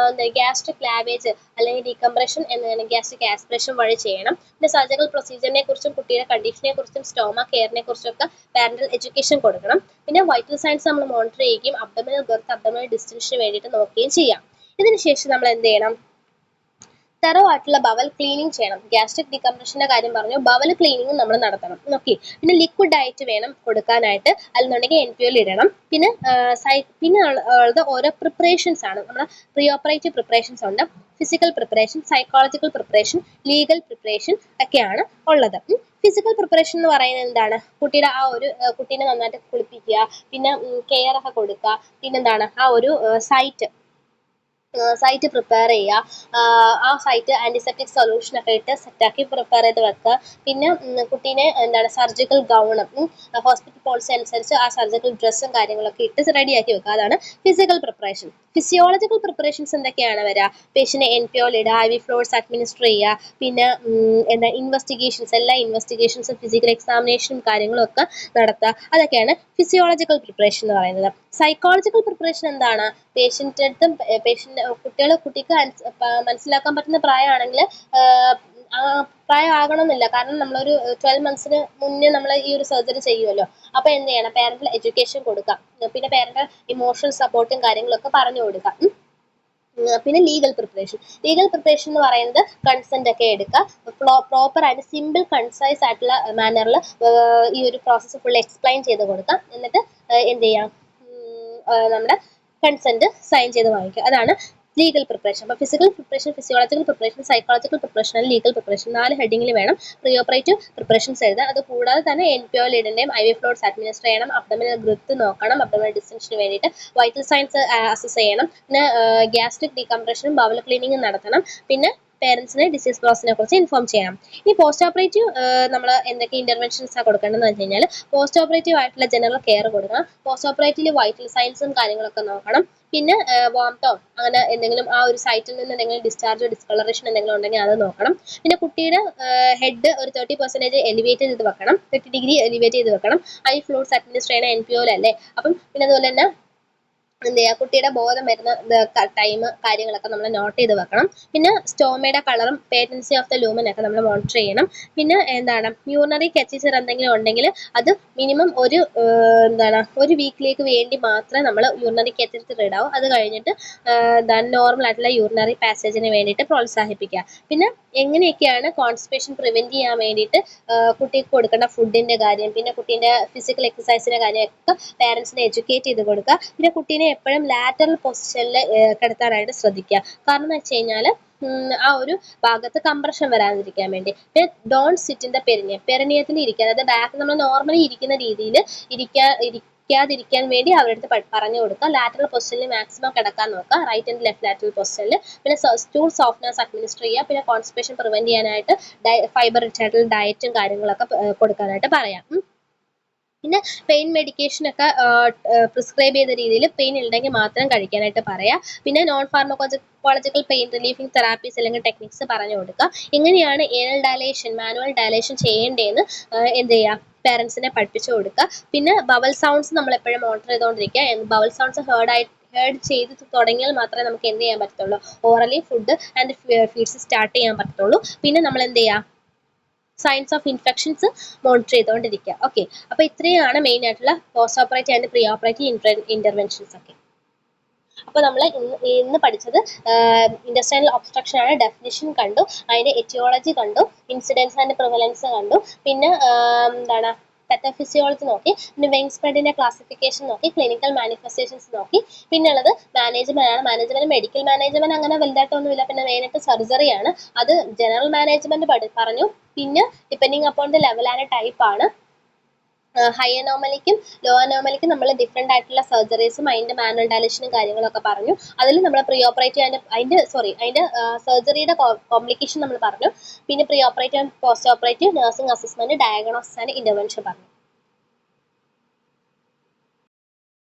ഗ്യാസ്ട്രിക് ലാവേജ് അല്ലെങ്കിൽ ഡീകംപ്രഷൻ ഗ്യാസ്ട്രിക് ആസ്പിറേഷൻ വഴി ചെയ്യണം. പിന്നെ സർജിക്കൽ പ്രൊസീജിയറിനെ കുറിച്ചും കുട്ടിയുടെ കണ്ടീഷനെ കുറിച്ചും സ്റ്റോമ കെയറിനെ കുറിച്ചൊക്കെ പാരന്റൽ എഡ്യൂക്കേഷൻ കൊടുക്കണം. പിന്നെ വൈറ്റൽ സൈൻസ് നമ്മൾ മോണിറ്റർ ചെയ്യുകയും അബ്ഡമിനൽ ഗർത്ത്, അബ്ഡമിനൽ ഡിസ്റ്റൻഷന് വേണ്ടിയിട്ട് നോക്കുകയും ചെയ്യാം. ഇതിന് ശേഷം നമ്മൾ എന്ത് ചെയ്യണം? തെറോ ആയിട്ടുള്ള ബവൽ ക്ലീനിങ് ചെയ്യണം. ഗ്യാസ്ട്രിക് ഡീകംപ്രഷന്റെ കാര്യം പറഞ്ഞു, ബവൽ ക്ലീനിങ്ങും നമ്മൾ നടത്തണം. ഓക്കെ. പിന്നെ ലിക്വിഡ് ഡയറ്റ് വേണം കൊടുക്കാനായിട്ട്, അല്ലെന്നുണ്ടെങ്കിൽ NPO ഇടണം. പിന്നെ പിന്നെ ഉള്ളത് ഓരോ പ്രിപ്പറേഷൻസ് ആണ്. നമ്മുടെ പ്രീ ഓപ്പറേറ്റീവ് പ്രിപ്പറേഷൻസ് ഉണ്ട്, physical preparation, psychological preparation, legal preparation ഒക്കെയാണ് ഉള്ളത്. ഫിസിക്കൽ പ്രിപ്പറേഷൻ എന്ന് പറയുന്നത് എന്താണ്? കുട്ടിയുടെ കുട്ടീനെ നന്നായിട്ട് കുളിപ്പിക്കുക, പിന്നെ കെയർ ഒക്കെ കൊടുക്കുക, പിന്നെന്താണ് ആ ഒരു സൈറ്റ് പ്രിപ്പയർ ചെയ്യുക, ആ സൈറ്റ് ആൻറ്റിസെപ്റ്റിക് സൊല്യൂഷൻ ഒക്കെ ഇട്ട് സെറ്റാക്കി പ്രിപ്പയർ ചെയ്ത് വെക്കുക. പിന്നെ കുട്ടീനെ സർജിക്കൽ ഗൗണും ഹോസ്പിറ്റൽ പോളിസി അനുസരിച്ച് ആ സർജിക്കൽ ഡ്രസ്സും കാര്യങ്ങളൊക്കെ ഇട്ട് റെഡിയാക്കി വെക്കുക. അതാണ് ഫിസിക്കൽ പ്രിപ്പറേഷൻ. ഫിസിയോളജിക്കൽ പ്രിപ്പറേഷൻസ് എന്തൊക്കെയാണ് വരിക? പേഷ്യന്റിനെ NPO ഇടുക, IV ഫ്ലൂയിഡ്സ് അഡ്മിനിസ്റ്റർ ചെയ്യുക, പിന്നെ എല്ലാ ഇൻവെസ്റ്റിഗേഷൻസും ഫിസിക്കൽ എക്സാമിനേഷനും കാര്യങ്ങളും ഒക്കെ നടത്തുക. അതൊക്കെയാണ് ഫിസിയോളജിക്കൽ പ്രിപ്പറേഷൻ എന്ന് പറയുന്നത്. സൈക്കോളജിക്കൽ പ്രിപ്പറേഷൻ എന്താണ്? കുട്ടിക്ക് മനസ്സിലാക്കാൻ പറ്റുന്ന പ്രായമാണെങ്കിൽ പ്രായം ആകണമെന്നില്ല, കാരണം നമ്മളൊരു 12 monthsന് മുന്നേ നമ്മൾ ഈ ഒരു സർജറി ചെയ്യുമല്ലോ. അപ്പോൾ എന്ത് ചെയ്യണം? പാരന്റൽ എഡ്യൂക്കേഷൻ കൊടുക്കാം, പിന്നെ പാരന്റൽ ഇമോഷണൽ സപ്പോർട്ടും കാര്യങ്ങളൊക്കെ പറഞ്ഞു കൊടുക്കാം. പിന്നെ ലീഗൽ പ്രിപ്പറേഷൻ എന്ന് പറയുന്നത് കൺസെന്റ് ഒക്കെ എടുക്കുക, പ്രോപ്പർ ആയിട്ട് സിമ്പിൾ കൺസൈസ് ആയിട്ടുള്ള മാനറിൽ ഈ ഒരു പ്രോസസ്സ് ഫുൾ എക്സ്പ്ലെയിൻ ചെയ്ത് കൊടുക്കാം. എന്നിട്ട് എന്ത് ചെയ്യാം, നമ്മുടെ കൺസെന്റ് സൈൻ ചെയ്ത് വാങ്ങിക്കുക. അതാണ് ലീഗൽ പ്രിപ്പറേഷൻ. അപ്പോൾ physical preparation, physiological preparation, psychological preparation, legal preparation 4 ഹെഡിങ്ങിൽ വേണം പ്രീ ഓപ്പറേറ്റീവ് പ്രിപ്പറേഷൻസ് എഴുതാം. അത് കൂടാതെ തന്നെ NPO ലീഡിന്റെയും IV ഫ്ലൂയിഡ്സ് അഡ്മിനിസ്റ്റർ ചെയ്യണം, അബ്ഡോമിനൽ ഗ്രിത്ത് നോക്കണം, അബ്ഡോമിനൽ ഡിസ്റ്റൻഷന് വേണ്ടിയിട്ട് വൈറ്റൽ സയൻസ് അസസ് ചെയ്യണം, പിന്നെ ഗ്യാസ്ട്രിക് ഡീകംപ്രഷനും ബവൽ ക്ലീനിങ്ങും നടത്തണം, പിന്നെ പേരൻസിനെ ഡിസീസ് പ്രോസസിനെ കുറിച്ച് ഇൻഫോം ചെയ്യണം. ഈ പോസ്റ്റ് ഓപ്പറേറ്റീവ് നമ്മൾ എന്തൊക്കെ ഇന്റർവെൻഷൻസ് കൊടുക്കേണ്ടതെന്ന് വെച്ച് കഴിഞ്ഞാൽ പോസ്റ്റ് ഓപ്പറേറ്റീവ് ആയിട്ടുള്ള ജനറൽ കെയർ കൊടുക്കണം, പോസ്റ്റ് ഓപ്പറേറ്റീവ് വൈറ്റൽ സയൻസും കാര്യങ്ങളൊക്കെ നോക്കണം, പിന്നെ വാംതോ അങ്ങനെ എന്തെങ്കിലും ആ ഒരു സൈറ്റിൽ നിന്ന് എന്തെങ്കിലും ഡിസ്ചാർജ് ഡിസ്കളറേഷൻ എന്തെങ്കിലും ഉണ്ടെങ്കിൽ അത് നോക്കണം. പിന്നെ കുട്ടിയുടെ ഹെഡ് ഒരു 30% എലിവേറ്റ് ചെയ്ത് വെക്കണം, 30 ഡിഗ്രി എലിവേറ്റ് ചെയ്ത് വെക്കണം. IV ഫ്ലൂയിഡ്സ് അഡ്മിനിസ്റ്റർ ചെയ്യണ NPO അല്ലേ. അപ്പം പിന്നെ അതുപോലെ തന്നെ എന്ത് ചെയ്യുക, കുട്ടിയുടെ ബോധം വരുന്ന ടൈം കാര്യങ്ങളൊക്കെ നമ്മൾ നോട്ട് ചെയ്ത് വെക്കണം. പിന്നെ സ്റ്റോമയുടെ കളറും പേറ്റൻസി ഓഫ് ദ ലൂമൻ ഒക്കെ നമ്മൾ മോണിറ്റർ ചെയ്യണം. പിന്നെ എന്താണ് യൂറിനറി കെച്ചിച്ചർ എന്തെങ്കിലും ഉണ്ടെങ്കിൽ അത് മിനിമം ഒരു വീക്കിലേക്ക് വേണ്ടി മാത്രമേ നമ്മൾ യൂറിനറി കെച്ചിച്ചർ ഇടാവൂ. അത് കഴിഞ്ഞിട്ട് എന്താണ് നോർമൽ ആയിട്ടുള്ള യൂറിനറി പാസേജിന് വേണ്ടിയിട്ട് പ്രോത്സാഹിപ്പിക്കുക. പിന്നെ എങ്ങനെയൊക്കെയാണ് കോൺസ്റ്റിപ്പേഷൻ പ്രിവെന്റ് ചെയ്യാൻ വേണ്ടിയിട്ട് കുട്ടിക്ക് കൊടുക്കേണ്ട ഫുഡിന്റെ കാര്യം, പിന്നെ കുട്ടീൻ്റെ ഫിസിക്കൽ എക്സസൈസിന്റെ കാര്യമൊക്കെ പാരൻസിനെ എഡ്യൂക്കേറ്റ് ചെയ്ത് കൊടുക്കുക. പിന്നെ കുട്ടീനെ എപ്പോഴും ലാറ്ററൽ പൊസിഷനിൽ കിടത്താനായിട്ട് ശ്രദ്ധിക്കുക. കാരണം എന്ന് വെച്ച് കഴിഞ്ഞാൽ ആ ഒരു ഭാഗത്ത് കംപ്രഷൻ വരാതിരിക്കാൻ വേണ്ടി. പിന്നെ ഡോണ്ട് സിറ്റ് ഇൻ ദ പെരിനിയത്തിൽ ഇരിക്കുക, അതായത് ബാക്ക് നമ്മൾ നോർമലി ഇരിക്കുന്ന രീതിയിൽ ഇരിക്കാതിരിക്കാൻ വേണ്ടി അവരുടെ അടുത്ത് പറഞ്ഞു കൊടുക്കുക. ലാറ്ററൽ പൊസിഷനിൽ മാക്സിമം കിടക്കാൻ നോക്കുക, റൈറ്റ് ആൻഡ് ലെഫ്റ്റ് ലാറ്ററൽ പൊസിഷനിൽ. പിന്നെ സ്റ്റൂൾ സോഫ്റ്റ്നസ് അഡ്മിനിസ്റ്റർ ചെയ്യുക. പിന്നെ കോൺസ്റ്റിപ്പേഷൻ പ്രിവെന്റ് ചെയ്യാനായിട്ട് ഫൈബർ റിച്ച് ആയിട്ടുള്ള ഡയറ്റും കാര്യങ്ങളൊക്കെ കൊടുക്കാനായിട്ട് പറയാം. പിന്നെ പെയിൻ മെഡിക്കേഷൻ ഒക്കെ പ്രിസ്ക്രൈബ് ചെയ്ത രീതിയിൽ പെയിൻ ഉണ്ടെങ്കിൽ മാത്രം കഴിക്കാനായിട്ട് പറയാം. പിന്നെ നോൺ ഫാർമക്കോളജിക്കൽ പെയിൻ റിലീഫിംഗ് തെറാപ്പീസ് അല്ലെങ്കിൽ ടെക്നിക്സ് പറഞ്ഞു കൊടുക്കുക. എങ്ങനെയാണ് ഏനൽ ഡയലേഷൻ, മാനുവൽ ഡയലേഷൻ ചെയ്യേണ്ടതെന്ന് എന്ത് ചെയ്യുക, പേരൻസിനെ പഠിപ്പിച്ചു കൊടുക്കുക. പിന്നെ ബവൽ സൗണ്ട്സ് നമ്മൾ എപ്പോഴും മോണിറ്റർ ചെയ്തുകൊണ്ടിരിക്കുക. ബവൽ സൗണ്ട്സ് ഹേർഡ് ചെയ്ത് തുടങ്ങിയാൽ മാത്രമേ നമുക്ക് എന്ത് ചെയ്യാൻ പറ്റത്തുള്ളൂ, orally food and feeds start ചെയ്യാൻ പറ്റത്തുള്ളൂ. പിന്നെ നമ്മൾ എന്ത് ചെയ്യുക, സൈൻസ് ഓഫ് ഇൻഫെക്ഷൻസ് മോണിറ്റർ ചെയ്തുകൊണ്ടിരിക്കുക. ഓക്കെ, അപ്പോൾ ഇത്രയാണ് മെയിൻ ആയിട്ടുള്ള post operative and pre operative interventions ഒക്കെ. അപ്പോൾ നമ്മൾ ഇന്ന് പഠിച്ചത് ഇൻഡസ്ട്രിയൽ ഒബ്സ്ട്രക്ഷൻ ആണ്. ഡെഫിനിഷൻ കണ്ടു, അതിന്റെ എറ്റിയോളജി കണ്ടു, ഇൻസിഡൻസ് ആൻഡ് പ്രിവലൻസ് കണ്ടു, പിന്നെ എന്താണ് പത്തഫിസിയോളജി നോക്കി, പിന്നെ വെയിൻ സ്പ്രെഡിന്റെ ക്ലാസിഫിക്കേഷൻ നോക്കി, ക്ലിനിക്കൽ മാനിഫെസ്റ്റേഷൻസ് നോക്കി. പിന്നെ ഉള്ളത് മാനേജ്മെന്റ് ആണ്. മാനേജ്മെന്റ് മെഡിക്കൽ മാനേജ്മെന്റ് അങ്ങനെ വലുതായിട്ടൊന്നുമില്ല. പിന്നെ മെയിനായിട്ട് സർജറി ആണ്, അത് ജനറൽ മാനേജ്മെന്റ് പറഞ്ഞു. പിന്നെ depending upon the level and type ആണ്. ഹൈ അനോമലിക്കും ലോ അനോമലിക്കും നമ്മൾ ഡിഫറെൻ്റ് ആയിട്ടുള്ള സർജറീസും അതിൻ്റെ മാനുവൽ ഡയലേഷനും കാര്യങ്ങളൊക്കെ പറഞ്ഞു. അതിൽ നമ്മൾ പ്രീ ഓപ്പറേറ്റീവ് അതിൻ്റെ സർജറിയുടെ കോംപ്ലിക്കേഷൻ നമ്മൾ പറഞ്ഞു. പിന്നെ pre operative and post operative nursing assessment, diagnosis and intervention പറഞ്ഞു.